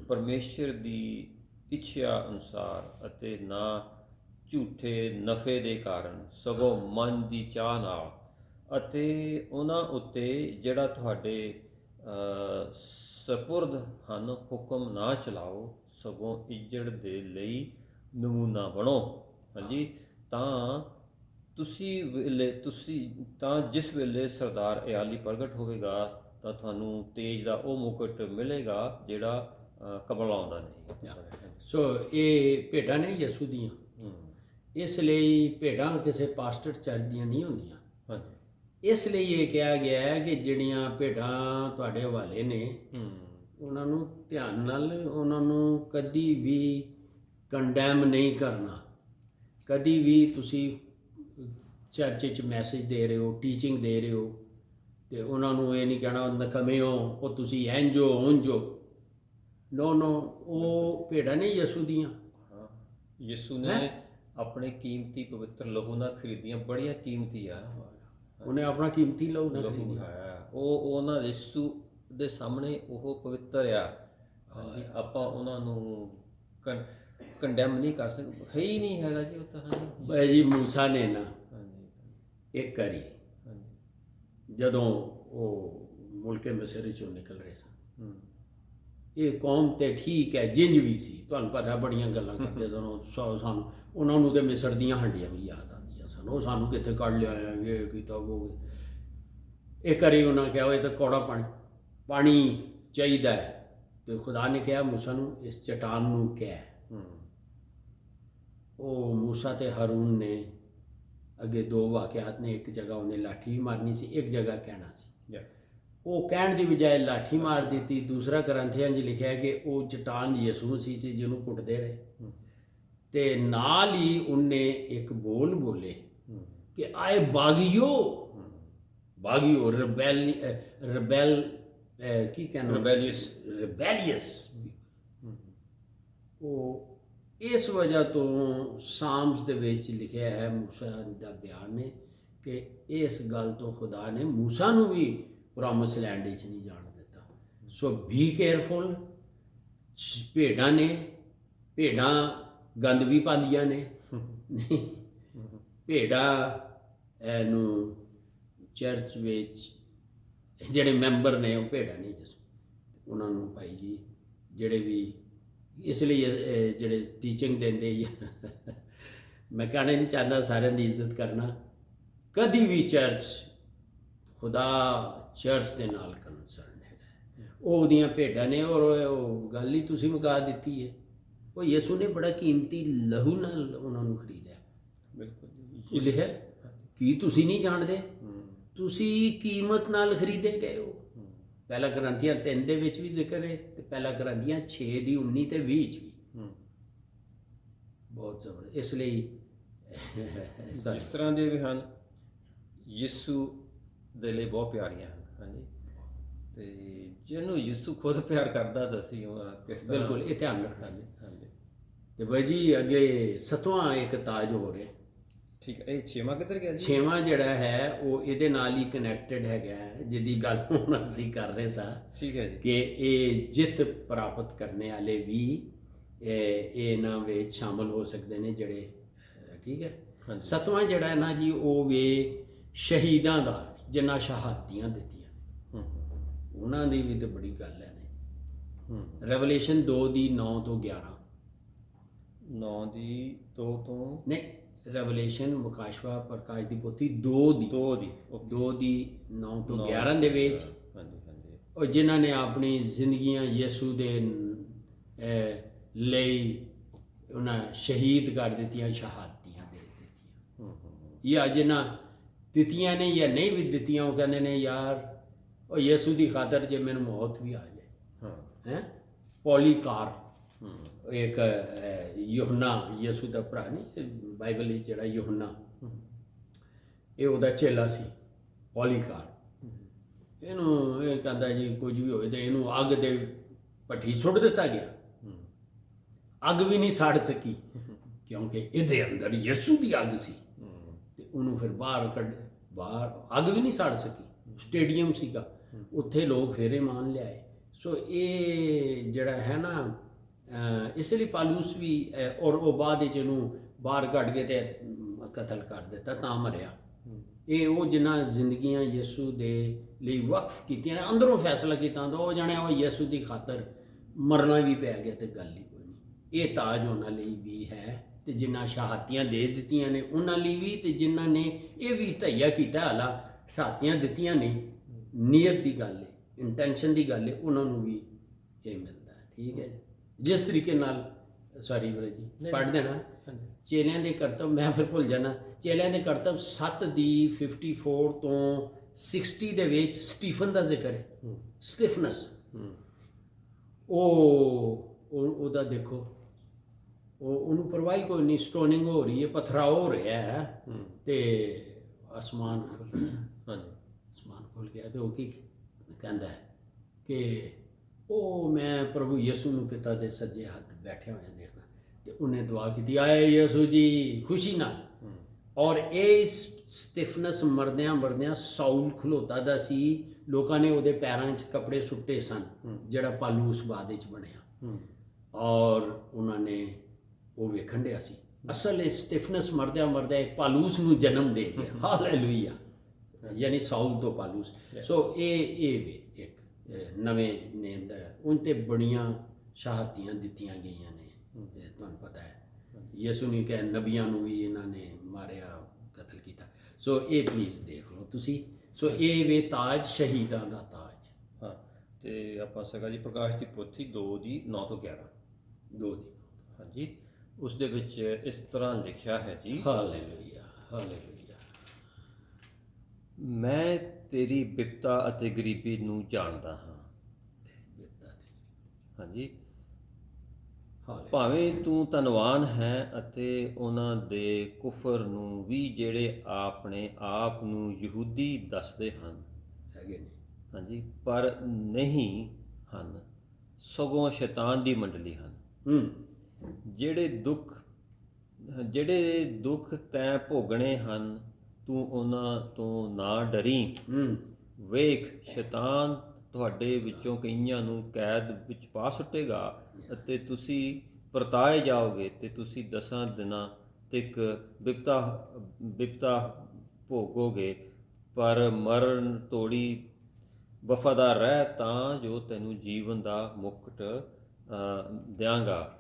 ਪਰਮੇਸ਼ਰ ਦੀ ਇੱਛਾ ਅਨੁਸਾਰ, ਅਤੇ ਨਾ ਝੂਠੇ ਨਫੇ ਦੇ ਕਾਰਨ, ਸਗੋਂ ਮਨ ਦੀ ਚਾਹ ਨਾਲ, ਅਤੇ ਉਹਨਾਂ ਉੱਤੇ ਜਿਹੜਾ ਤੁਹਾਡੇ ਸਪੁਰਦ ਹਨ ਹੁਕਮ ਨਾ ਚਲਾਓ, ਸਗੋਂ ਇੱਜ਼ਤ ਦੇ ਲਈ ਨਮੂਨਾ ਬਣੋ। ਹਾਂਜੀ ਤਾਂ ਜਿਸ ਵੇਲੇ ਸਰਦਾਰ ਇਆਲੀ ਪ੍ਰਗਟ ਹੋਵੇਗਾ ਤਾਂ ਤੁਹਾਨੂੰ ਤੇਜ ਦਾ ਉਹ ਮੁਕਟ ਮਿਲੇਗਾ ਜਿਹੜਾ ਕਬਲਾਉਂਦਾ ਨਹੀਂ। ਸੋ ਇਹ ਭੇਡਾਂ ਨੇ ਯਿਸੂ ਦੀਆਂ। ਇਸ ਲਈ ਭੇਡਾਂ ਕਿਸੇ ਪਾਸਟਰ ਚਰਚ ਦੀਆਂ ਨਹੀਂ ਹੁੰਦੀਆਂ। ਹਾਂਜੀ ਇਸ ਲਈ ਇਹ ਕਿਹਾ ਗਿਆ ਹੈ ਕਿ ਜਿਹੜੀਆਂ ਭੇਡਾਂ ਤੁਹਾਡੇ ਹਵਾਲੇ ਨੇ ਉਹਨਾਂ ਨੂੰ ਧਿਆਨ ਨਾਲ, ਉਹਨਾਂ ਨੂੰ ਕਦੀ ਵੀ ਕੰਡੈਮ ਨਹੀਂ ਕਰਨਾ। ਕਦੀ ਵੀ ਤੁਸੀਂ ਚਰਚ 'ਚ ਮੈਸੇਜ ਦੇ ਰਹੇ ਹੋ, ਟੀਚਿੰਗ ਦੇ ਰਹੇ ਹੋ, ਤੇ ਉਹਨਾਂ ਨੂੰ ਇਹ ਨਹੀਂ ਕਹਿਣਾ ਨਕਮੇ ਹੋ, ਉਹ ਤੁਸੀਂ ਇੰਝ ਹੋ ਉਂਝ ਹੋ। ਨੋ ਉਹ ਭੇਡਾਂ ਨੇ ਯਿਸੂ ਦੀਆਂ। ਯਿਸੂ ਨੇ ਆਪਣੇ ਕੀਮਤੀ ਪਵਿੱਤਰ ਲਹੂ ਨਾਲ ਖਰੀਦੀਆਂ, ਬੜੀਆਂ ਕੀਮਤੀ ਆ। ਉਹਨੇ ਆਪਣਾ ਕੀਮਤੀ ਲਹੂ ਨਾ ਲਹੂ ਖਰੀਦਿਆ। ਹੈ, ਉਹ ਉਹਨਾਂ ਯਿਸੂ ਦੇ ਸਾਹਮਣੇ ਉਹ ਪਵਿੱਤਰ ਆ। ਹਾਂਜੀ, ਆਪਾਂ ਉਹਨਾਂ ਨੂੰ ਕੰਡੈਮ ਨਹੀਂ ਕਰ ਸਕਦੇ, ਹੈ ਹੀ ਨਹੀਂ ਹੈਗਾ ਜੀ ਉਹ ਤਾਂ। ਹਾਂਜੀ ਬਾਈ ਜੀ ਮੂਸਾ ਨੇ ਨਾ ਹਾਂਜੀ ਇੱਕ ਵਾਰੀ ਹਾਂਜੀ ਜਦੋਂ ਉਹ ਮੁਲਕੇ ਮਿਸਰ ਚੋਂ ਨਿਕਲ ਰਹੇ ਸਨ, ਹੂੰ ਇਹ ਕੌਮ ਤੇ ਠੀਕ ਹੈ ਜਿੰਜ ਵੀ ਸੀ, ਤੁਹਾਨੂੰ ਪਤਾ ਬੜੀਆਂ ਗੱਲਾਂ ਕਰਦੇ ਸਨ ਸਾਨੂੰ, ਉਹਨਾਂ ਨੂੰ ਤੇ ਮਿਸਰ ਦੀਆਂ ਹੰਡੀਆਂ ਵੀ ਯਾਦ ਆਉਂਦੀਆਂ ਸਨ, ਉਹ ਸਾਨੂੰ ਕਿੱਥੇ ਕੱਢ ਲਿਆ ਇਹ ਕੀਤਾ ਉਹ। ਇੱਕ ਵਾਰੀ ਉਹਨਾਂ ਕਿਹਾ ਇਹ ਤਾਂ ਕੌੜਾ ਪਾਣੀ ਚਾਹੀਦਾ ਹੈ, ਤੇ ਖੁਦਾ ਨੇ ਕਿਹਾ ਮੂਸਾ ਨੂੰ ਇਸ ਚਟਾਨ ਨੂੰ ਕਹਿ। ਉਹ ਮੂਸਾ ਤੇ ਹਾਰੂਨ ਨੇ ਅੱਗੇ ਦੋ ਵਾਕਿਆਤ ਨੇ, ਇੱਕ ਜਗ੍ਹਾ ਉਹਨੇ ਲਾਠੀ ਮਾਰਨੀ ਸੀ, ਇੱਕ ਜਗ੍ਹਾ ਕਹਿਣਾ ਸੀ। ਉਹ ਕਹਿਣ ਦੀ ਬਜਾਏ ਲਾਠੀ ਮਾਰ ਦਿੱਤੀ। ਦੂਸਰਾ ਗ੍ਰੰਥੀਆਂ 'ਚ ਲਿਖਿਆ ਕਿ ਉਹ ਚਟਾਨ ਯਿਸੂ ਸੀ ਜਿਹਨੂੰ ਕੁੱਟਦੇ ਰਹੇ, ਤੇ ਨਾਲ ਹੀ ਉਹਨੇ ਇੱਕ ਬੋਲ ਬੋਲੇ ਕਿ ਆਏ ਬਾਗੀਓ ਰਬੈਲ ਕੀ ਕਹਿਣਾ, ਰਿਬੈਲੀਅਸ। ਉਹ ਇਸ ਵਜ੍ਹਾ ਤੋਂ ਸਾਮਸ ਦੇ ਵਿੱਚ ਲਿਖਿਆ ਹੈ, ਮੂਸਾ ਦਾ ਬਿਆਨ ਹੈ ਕਿ ਇਸ ਗੱਲ ਤੋਂ ਖੁਦਾ ਨੇ ਮੂਸਾ ਨੂੰ ਵੀ ਪ੍ਰੋਮਿਸ ਲੈਂਡ ਵਿੱਚ ਨਹੀਂ ਜਾਣ ਦਿੱਤਾ। ਸੋ ਬੀ ਕੇਅਰਫੁਲ। ਭੇਡਾਂ ਗੰਦ ਵੀ ਪਾਉਂਦੀਆਂ ਨੇ, ਭੇਡਾਂ ਨੂੰ ਚਰਚ ਵਿੱਚ ਜਿਹੜੇ ਮੈਂਬਰ ਨੇ ਉਹ ਭੇਡਾਂ ਨਹੀਂ ਜਿਸ ਉਹਨਾਂ ਨੂੰ ਭਾਈ ਜੀ ਜਿਹੜੇ ਵੀ ਇਸ ਲਈ ਜਿਹੜੇ ਟੀਚਿੰਗ ਦਿੰਦੇ, ਮੈਂ ਕਹਿਣਾ ਨਹੀਂ ਚਾਹੁੰਦਾ ਸਾਰਿਆਂ ਦੀ ਇੱਜ਼ਤ ਕਰਨਾ, ਕਦੀ ਵੀ ਚਰਚ ਖੁਦਾ ਚਰਚ ਦੇ ਨਾਲ ਕੰਸਰਨ ਹੈਗਾ, ਉਹ ਉਹਦੀਆਂ ਭੇਡਾਂ ਨੇ। ਔਰ ਉਹ ਗੱਲ ਹੀ ਤੁਸੀਂ ਮੁਕਾ ਦਿੱਤੀ ਹੈ, ਉਹ ਯਿਸੂ ਨੇ ਬੜਾ ਕੀਮਤੀ ਲਹੂ ਨਾਲ ਉਹਨਾਂ ਨੂੰ ਖਰੀਦਿਆ। ਬਿਲਕੁਲ ਲਿਖਿਆ ਕੀ ਤੁਸੀਂ ਨਹੀਂ ਜਾਣਦੇ, ਤੁਸੀਂ ਕੀਮਤ ਨਾਲ ਖਰੀਦੇ ਗਏ ਹੋ। ਪਹਿਲਾ ਗ੍ਰੰਥੀਆਂ 3 ਦੇ ਵਿੱਚ ਵੀ ਜ਼ਿਕਰ ਹੈ, ਤੇ ਪਹਿਲਾ ਗ੍ਰੰਥੀਆਂ 6 ਦੀ 19 ਤੇ 20 ਚ ਵੀ ਬਹੁਤ ਜ਼ਬਰਦਸਤ। ਇਸ ਲਈ ਜਿਸ ਤਰ੍ਹਾਂ ਦੇ ਵੀ ਹਨ, ਯਿਸੂ ਦੇ ਲਈ ਬਹੁਤ ਪਿਆਰੀਆਂ ਹਨ। ਹਾਂਜੀ, ਤੇ ਜਿਹਨੂੰ ਯਿਸੂ ਖੁਦ ਪਿਆਰ ਕਰਦਾ ਤਾਂ ਅਸੀਂ ਕਿਸ ਤਰ੍ਹਾਂ, ਬਿਲਕੁਲ ਇਹ ਧਿਆਨ ਰੱਖਣਾ ਜੀ। ਹਾਂਜੀ, ਤੇ ਬਾਈ ਜੀ ਅੱਗੇ 7ਵਾਂ ਇੱਕ ਤਾਜ ਹੋ ਰਿਹਾ। ਠੀਕ ਹੈ, ਇਹ 6ਵਾਂ ਕਿੱਧਰ ਗਿਆ ਜੀ? 6ਵਾਂ ਜਿਹੜਾ ਹੈ ਉਹ ਇਹਦੇ ਨਾਲ ਹੀ ਕਨੈਕਟਡ ਹੈਗਾ, ਜਿਹਦੀ ਗੱਲ ਹੁਣ ਅਸੀਂ ਕਰ ਰਹੇ ਸਾਂ। ਠੀਕ ਹੈ ਜੀ, ਕਿ ਇਹ ਜਿੱਤ ਪ੍ਰਾਪਤ ਕਰਨੇ ਵਾਲੇ ਵੀ ਇਹਨਾਂ ਵਿੱਚ ਸ਼ਾਮਲ ਹੋ ਸਕਦੇ ਨੇ ਜਿਹੜੇ, ਠੀਕ ਹੈ। 7ਵਾਂ ਜਿਹੜਾ ਹੈ ਨਾ ਜੀ, ਉਹ ਵੇ ਸ਼ਹੀਦਾਂ ਦਾ, ਜਿਨ੍ਹਾਂ ਸ਼ਹਾਦਤੀਆਂ ਦਿੱਤੀਆਂ, ਉਹਨਾਂ ਦੀ ਵੀ ਤਾਂ ਬੜੀ ਗੱਲ ਹੈ ਨੇ। ਰੈਵਲੇਸ਼ਨ 2 ਦੀ 9 ਤੋਂ 11, 9 ਦੀ 2 ਤੋਂ ਨਹੀਂ, ਰੈਵਲੇਸ਼ਨ ਮੁਕਾਸ਼ਵਾ ਪ੍ਰਕਾਸ਼ ਦੀ ਪੋਥੀ 2 ਦੀ 9 ਤੋਂ 11 ਦੇ ਵਿੱਚ, ਉਹ ਜਿਨ੍ਹਾਂ ਨੇ ਆਪਣੀ ਜ਼ਿੰਦਗੀਆਂ ਯਿਸੂ ਦੇ ਲਈ ਉਹਨਾਂ ਸ਼ਹੀਦ ਕਰ ਦਿੱਤੀਆਂ, ਸ਼ਹਾਦਤੀਆਂ ਦੇ ਦਿੱਤੀਆਂ, ਜਾਂ ਜਿਨ੍ਹਾਂ ਦਿੱਤੀਆਂ ਨੇ ਜਾਂ ਨਹੀਂ ਵੀ ਦਿੱਤੀਆਂ, ਉਹ ਕਹਿੰਦੇ ਨੇ ਯਾਰ ਉਹ ਯਿਸੂ ਦੀ ਖਾਤਰ ਜੇ ਮੈਨੂੰ ਮੌਤ ਵੀ ਆ ਜਾਏ। ਹੈਂ, ਪੋਲੀਕਾਰਪ ਇੱਕ ਯੂਹੰਨਾ, ਯਿਸੂ ਦਾ ਭਰਾ ਨਹੀਂ, ਬਾਈਬਲ ਵਿੱਚ ਜਿਹੜਾ ਯੂਹੰਨਾ, ਇਹ ਉਹਦਾ ਚੇਲਾ ਸੀ ਪੋਲੀਕਾਰਪ। ਇਹਨੂੰ ਇਹ ਕਹਿੰਦਾ ਜੀ ਕੁਝ ਵੀ ਹੋਵੇ ਤੇ ਇਹਨੂੰ ਅੱਗ ਦੇ ਭੱਠੀ ਸੁੱਟ ਦਿੱਤਾ ਗਿਆ। ਅੱਗ ਵੀ ਨਹੀਂ ਸਾੜ ਸਕੀ ਕਿਉਂਕਿ ਇਹਦੇ ਅੰਦਰ ਯਿਸੂ ਦੀ ਅੱਗ ਸੀ, ਤੇ ਉਹਨੂੰ ਫਿਰ ਬਾਹਰ ਅੱਗ ਵੀ ਨਹੀਂ ਸਾੜ ਸਕੀ। ਸਟੇਡੀਅਮ ਸੀਗਾ, ਉੱਥੇ ਲੋਕ ਫੇਰੇ ਮਾਨ ਲਿਆਏ। ਸੋ ਇਹ ਜਿਹੜਾ ਹੈ ਨਾ, ਇਸ ਲਈ ਪਾਲੂਸ ਵੀ, ਔਰ ਉਹ ਬਾਅਦ ਵਿੱਚ ਇਹਨੂੰ ਬਾਹਰ ਕੱਢ ਕੇ ਤੇ ਕਤਲ ਕਰ ਦਿੱਤਾ, ਤਾਂ ਮਰਿਆ। ਇਹ ਉਹ ਜਿਨ੍ਹਾਂ ਜ਼ਿੰਦਗੀਆਂ ਯਿਸੂ ਦੇ ਲਈ ਵਕਫ ਕੀਤੀਆਂ ਨੇ, ਅੰਦਰੋਂ ਫੈਸਲਾ ਕੀਤਾ ਤਾਂ ਉਹ ਜਾਣਿਆ ਉਹ ਯਿਸੂ ਦੀ ਖਾਤਰ ਮਰਨਾ ਵੀ ਪੈ ਗਿਆ ਤੇ ਗੱਲ ਹੀ ਕੋਈ ਨਹੀਂ। ਇਹ ਤਾਜ ਉਹਨਾਂ ਲਈ ਵੀ ਹੈ, ਤੇ ਜਿਨ੍ਹਾਂ ਸ਼ਹਾਦਤੀਆਂ ਦੇ ਦਿੱਤੀਆਂ ਨੇ ਉਹਨਾਂ ਲਈ ਵੀ, ਤੇ ਜਿਨ੍ਹਾਂ ਨੇ ਇਹ ਵੀ ਧਈਆ ਕੀਤਾ, ਹਾਲਾ ਸ਼ਹਾਦਤੀਆਂ ਦਿੱਤੀਆਂ ਨਹੀਂ, ਨੀਅਤ ਦੀ ਗੱਲ ਹੈ, ਇੰਟੈਂਸ਼ਨ ਦੀ ਗੱਲ ਹੈ, ਉਹਨਾਂ ਨੂੰ ਵੀ ਇਹ ਮਿਲਦਾ ਹੈ। ਠੀਕ ਹੈ, ਜਿਸ ਤਰੀਕੇ ਨਾਲ ਸੌਰੀ ਵੀਰ ਜੀ ਪੜ੍ਹ ਦੇਣਾ, ਚੇਲਿਆਂ ਦੇ ਕਰਤੱਵ, ਮੈਂ ਫਿਰ ਭੁੱਲ ਜਾਣਾ, ਚੇਲਿਆਂ ਦੇ ਕਰਤੱਵ 7 ਦੀ 54 ਤੋਂ 60 ਦੇ ਵਿੱਚ ਸਟੀਫਨ ਦਾ ਜ਼ਿਕਰ ਹੈ। ਸਟਿਫਨਸ, ਉਹਦਾ ਦੇਖੋ, ਉਹਨੂੰ ਪਰਵਾਹੀ ਕੋਈ ਨਹੀਂ, ਸਟੋਨਿੰਗ ਹੋ ਰਹੀ ਹੈ, ਪਥਰਾਓ ਹੋ ਰਿਹਾ ਹੈ, ਤੇ ਅਸਮਾਨ ਖੁੱਲ ਗਿਆ, ਤੇ ਉਹ ਕੀ ਕਹਿੰਦਾ ਹੈ ਕਿ ਉਹ ਮੈਂ ਪ੍ਰਭੂ ਯਿਸੂ ਨੂੰ ਪਿਤਾ ਦੇ ਸੱਜੇ ਹੱਥ ਬੈਠੇ ਹੋਏ ਦੇਖਣਾ, ਤੇ ਉਹਨੇ ਦੁਆ ਕੀਤੀ, ਆਏ ਯਿਸੂ ਜੀ, ਖੁਸ਼ੀ ਨਾਲ। ਔਰ ਇਹ ਸਟਿਫਨੈਸ ਮਰਦਿਆਂ ਸਾਊਲ ਖਲੋਤਾ ਦਾ ਸੀ, ਲੋਕਾਂ ਨੇ ਉਹਦੇ ਪੈਰਾਂ 'ਚ ਕੱਪੜੇ ਸੁੱਟੇ ਸਨ, ਜਿਹੜਾ ਪਾਲੂਸ ਬਾਅਦ ਵਿੱਚ ਬਣਿਆ, ਔਰ ਉਹਨਾਂ ਨੇ ਉਹ ਵੇਖਣ ਡਿਆ ਸੀ। ਅਸਲ ਇਹ ਸਟਿਫਨੈਸ ਮਰਦਿਆਂ ਇੱਕ ਪਾਲੂਸ ਨੂੰ ਜਨਮ ਦੇ ਗਿਆ। ਹਾਲੇਲੂਇਆ। ਯਾਨੀ ਸਾਊਲ ਤੋਂ ਪਾਲੂਸ। ਸੋ ਇਹ ਵੀ ਇੱਕ ਨਵੇਂ ਨੇਮ ਦਾ ਉਹਨਾਂ 'ਤੇ ਬੜੀਆਂ ਸ਼ਹਾਦਤੀਆਂ ਦਿੱਤੀਆਂ ਗਈਆਂ ਨੇ, ਤੁਹਾਨੂੰ ਪਤਾ ਹੈ। ਯਿਸੂ ਨੇ ਕਿਹਾ ਨਬੀਆਂ ਨੂੰ ਵੀ ਇਹਨਾਂ ਨੇ ਮਾਰਿਆ, ਕਤਲ ਕੀਤਾ। ਸੋ ਇਹ ਪਲੀਜ਼ ਦੇਖ ਲਓ ਤੁਸੀਂ। ਸੋ ਇਹ ਵੇ ਤਾਜ, ਸ਼ਹੀਦਾਂ ਦਾ ਤਾਜ। ਹਾਂ, ਤੇ ਆਪਾਂ ਸਗਾ ਜੀ ਪ੍ਰਕਾਸ਼ ਦੀ ਪੋਥੀ 2 ਦੀ 9 ਤੋਂ 11 2 ਦੀ। ਹਾਂਜੀ, ਉਸ ਦੇ ਵਿੱਚ ਇਸ ਤਰ੍ਹਾਂ ਲਿਖਿਆ ਹੈ ਜੀ, ਹਾਲੇਲੂਇਆ, ਹਾਲੇਲੂਇਆ। ਮੈਂ ਤੇਰੀ ਬਿਪਤਾ ਅਤੇ ਗਰੀਬੀ ਨੂੰ ਜਾਣਦਾ ਹਾਂ। ਹਾਂਜੀ, ਭਾਵੇਂ ਤੂੰ ਧਨਵਾਨ ਹੈ ਅਤੇ ਉਹਨਾਂ ਦੇ ਕੁਫਰ ਨੂੰ ਵੀ, ਜਿਹੜੇ ਆਪਣੇ ਆਪ ਨੂੰ ਯਹੂਦੀ ਦੱਸਦੇ ਹਨ, ਹੈਗੇ ਨੇ, ਹਾਂਜੀ, ਪਰ ਨਹੀਂ ਹਨ, ਸਗੋਂ ਸ਼ੈਤਾਨ ਦੀ ਮੰਡਲੀ ਹਨ। ਜਿਹੜੇ ਦੁੱਖ ਤੈਂ ਭੋਗਣੇ ਹਨ, ਤੂੰ ਉਹਨਾਂ ਤੋਂ ਨਾ ਡਰੀ। ਵੇਖ, ਸ਼ੈਤਾਨ ਤੁਹਾਡੇ ਵਿੱਚੋਂ ਕਈਆਂ ਨੂੰ ਕੈਦ ਵਿੱਚ ਪਾ ਸੁੱਟੇਗਾ ਅਤੇ ਤੁਸੀਂ ਪਰਤਾਏ ਜਾਓਗੇ, ਤੇ ਤੁਸੀਂ 10 ਦਿਨਾਂ ਤੱਕ ਬਿਪਤਾ ਭੋਗੋਗੇ, ਪਰ ਮਰਨ ਤੋੜੀ ਵਫਾਦਾਰ ਰਹਿ, ਤਾਂ ਜੋ ਤੈਨੂੰ ਜੀਵਨ ਦਾ ਮੁਕਟ ਦਿਆਂਗਾ।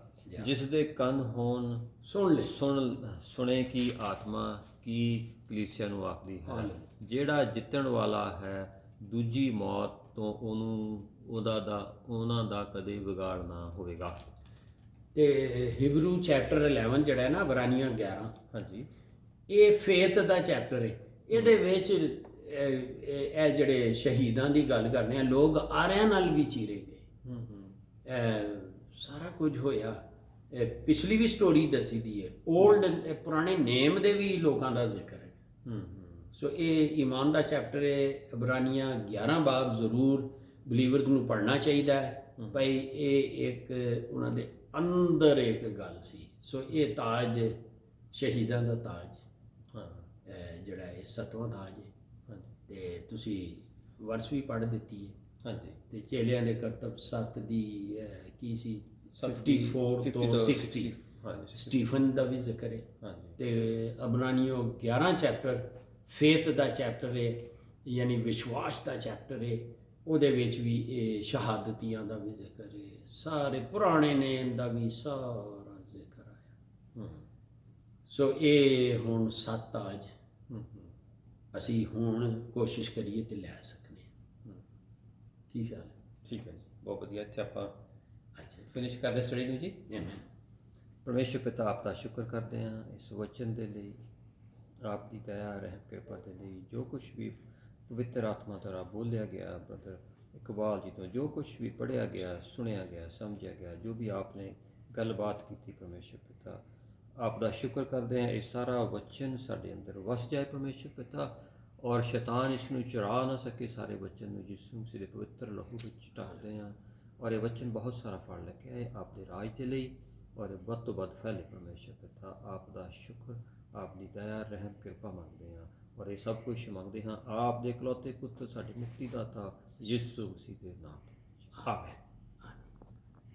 ਜਿਸ ਦੇ ਕੰਨ ਹੋਣ ਸੁਣੇ ਕੀ ਆਤਮਾ ਕੀ ਕਲੀਸਿਆ ਨੂੰ ਆਖਦੀ ਹੈ। ਜਿਹੜਾ ਜਿੱਤਣ ਵਾਲਾ ਹੈ ਦੂਜੀ ਮੌਤ ਤੋਂ ਉਹਨਾਂ ਦਾ ਕਦੇ ਵਿਗਾੜ ਨਾ ਹੋਵੇਗਾ। ਤੇ ਹਿਬਰੂ ਚੈਪਟਰ 11 ਜਿਹੜਾ ਹੈ ਨਾ, ਇਬਰਾਨੀਆਂ 11, ਹਾਂਜੀ, ਇਹ ਫੇਥ ਦਾ ਚੈਪਟਰ ਹੈ। ਇਹਦੇ ਵਿੱਚ ਇਹ ਜਿਹੜੇ ਸ਼ਹੀਦਾਂ ਦੀ ਗੱਲ ਕਰਨੇ ਆ, ਲੋਕ ਆਰਿਆਂ ਨਾਲ ਵੀ ਚੀਰੇ ਗਏ। ਸਾਰਾ ਕੁਝ ਹੋਇਆ। ਪਿਛਲੀ ਵੀ ਸਟੋਰੀ ਦੱਸੀ ਦੀ ਹੈ, ਪੁਰਾਣੇ ਨੇਮ ਦੇ ਵੀ ਲੋਕਾਂ ਦਾ ਜ਼ਿਕਰ ਹੈ। ਸੋ ਇਹ ਈਮਾਨ ਦਾ ਚੈਪਟਰ ਹੈ। ਇਬਰਾਨੀਆਂ 11 ਬਾਬ ਜ਼ਰੂਰ ਬਲੀਵਰਸ ਨੂੰ ਪੜ੍ਹਨਾ ਚਾਹੀਦਾ ਹੈ। ਭਾਈ ਇਹ ਇੱਕ ਉਹਨਾਂ ਦੇ ਅੰਦਰ ਇੱਕ ਗੱਲ ਸੀ। ਸੋ ਇਹ ਤਾਜ, ਸ਼ਹੀਦਾਂ ਦਾ ਤਾਜ, ਜਿਹੜਾ ਇਹ 7ਵਾਂ ਤਾਜ ਹੈ। ਤੇ ਤੁਸੀਂ ਵਰਸ ਵੀ ਪੜ੍ਹ ਦਿੱਤੀ ਹੈ। ਹਾਂਜੀ, ਤੇ ਚੇਲਿਆਂ ਦੇ ਕਰਤੱਵ 7 ਦੀ ਕੀ ਸੀ, 54 ਤੋਂ 60, ਸਟੀਫਨ ਦਾ ਵੀ ਜ਼ਿਕਰ ਹੈ। ਤੇ ਇਬਰਾਨੀਆਂ 11 ਚੈਪਟਰ ਫੇਥ ਦਾ ਚੈਪਟਰ ਹੈ, ਯਾਨੀ ਵਿਸ਼ਵਾਸ ਦਾ ਚੈਪਟਰ ਹੈ। ਉਹਦੇ ਵਿੱਚ ਵੀ ਇਹ ਸ਼ਹਾਦਤੀਆਂ ਦਾ ਵੀ ਜ਼ਿਕਰ ਹੈ, ਸਾਰੇ ਪੁਰਾਣੇ ਨੇਮ ਦਾ ਵੀ ਸਾਰਾ ਜ਼ਿਕਰ ਆਇਆ। ਸੋ ਇਹ ਹੁਣ 7 ਤਾਜ ਅਸੀਂ ਹੁਣ ਕੋਸ਼ਿਸ਼ ਕਰੀਏ ਤੇ ਲੈ ਸਕਨੇ ਹਾਂ। ਕੀ ਖਿਆਲ ਹੈ? ਠੀਕ ਹੈ ਜੀ, ਬਹੁਤ ਵਧੀਆ। ਇੱਥੇ ਆਪਾਂ ਫਿਨਿਸ਼ ਕਰਦੇ ਸਟੱਡੀ ਨੂੰ ਜੀ। ਪਰਮੇਸ਼ਰ ਪਿਤਾ, ਆਪ ਦਾ ਸ਼ੁਕਰ ਕਰਦੇ ਹਾਂ ਇਸ ਵਚਨ ਦੇ ਲਈ, ਆਪ ਦੀ ਦਇਆ ਰਹਿਮ ਕਿਰਪਾ ਦੇ ਲਈ। ਜੋ ਕੁਝ ਵੀ ਪਵਿੱਤਰ ਆਤਮਾ ਦੁਆਰਾ ਬੋਲਿਆ ਗਿਆ, ਬ੍ਰਦਰ ਇਕਬਾਲ ਜੀ ਤੋਂ ਜੋ ਕੁਝ ਵੀ ਪੜ੍ਹਿਆ ਗਿਆ, ਸੁਣਿਆ ਗਿਆ, ਸਮਝਿਆ ਗਿਆ, ਜੋ ਵੀ ਆਪ ਨੇ ਗੱਲਬਾਤ ਕੀਤੀ, ਪਰਮੇਸ਼ਰ ਪਿਤਾ ਆਪ ਦਾ ਸ਼ੁਕਰ ਕਰਦੇ ਹਾਂ। ਇਹ ਸਾਰਾ ਵਚਨ ਸਾਡੇ ਅੰਦਰ ਵਸ ਜਾਏ ਪਰਮੇਸ਼ਰ ਪਿਤਾ, ਔਰ ਸ਼ੈਤਾਨ ਇਸ ਨੂੰ ਚੁਰਾ ਨਾ ਸਕੇ। ਸਾਰੇ ਵਚਨ ਨੂੰ ਯਿਸੂ ਮਸੀਹ ਦੇ ਪਵਿੱਤਰ ਲਹੂ ਵਿੱਚ ਢਾਲਦੇ ਹਾਂ, ਔਰ ਇਹ ਵਚਨ ਬਹੁਤ ਸਾਰਾ ਫਲ ਲੈ ਕੇ ਆਏ ਆਪ ਦੇ ਰਾਜ ਦੇ ਲਈ, ਔਰ ਵੱਧ ਤੋਂ ਵੱਧ ਫੈਲੇ ਪਰਮੇਸ਼ਰ ਪਿਤਾ। ਆਪ ਦਾ ਸ਼ੁਕਰ, ਆਪ ਦੀ ਦਇਆ ਰਹਿਮ ਕਿਰਪਾ ਮੰਗਦੇ ਹਾਂ, ਔਰ ਇਹ ਸਭ ਕੁਝ ਮੰਗਦੇ ਹਾਂ ਆਪ ਦੇ ਇਕਲੌਤੇ ਪੁੱਤਰ ਸਾਡੇ ਮੁਕਤੀ ਦਾਤਾ ਯਿਸੂ ਮਸੀਹ ਦੇ ਨਾਮ। ਆਮੀਨ।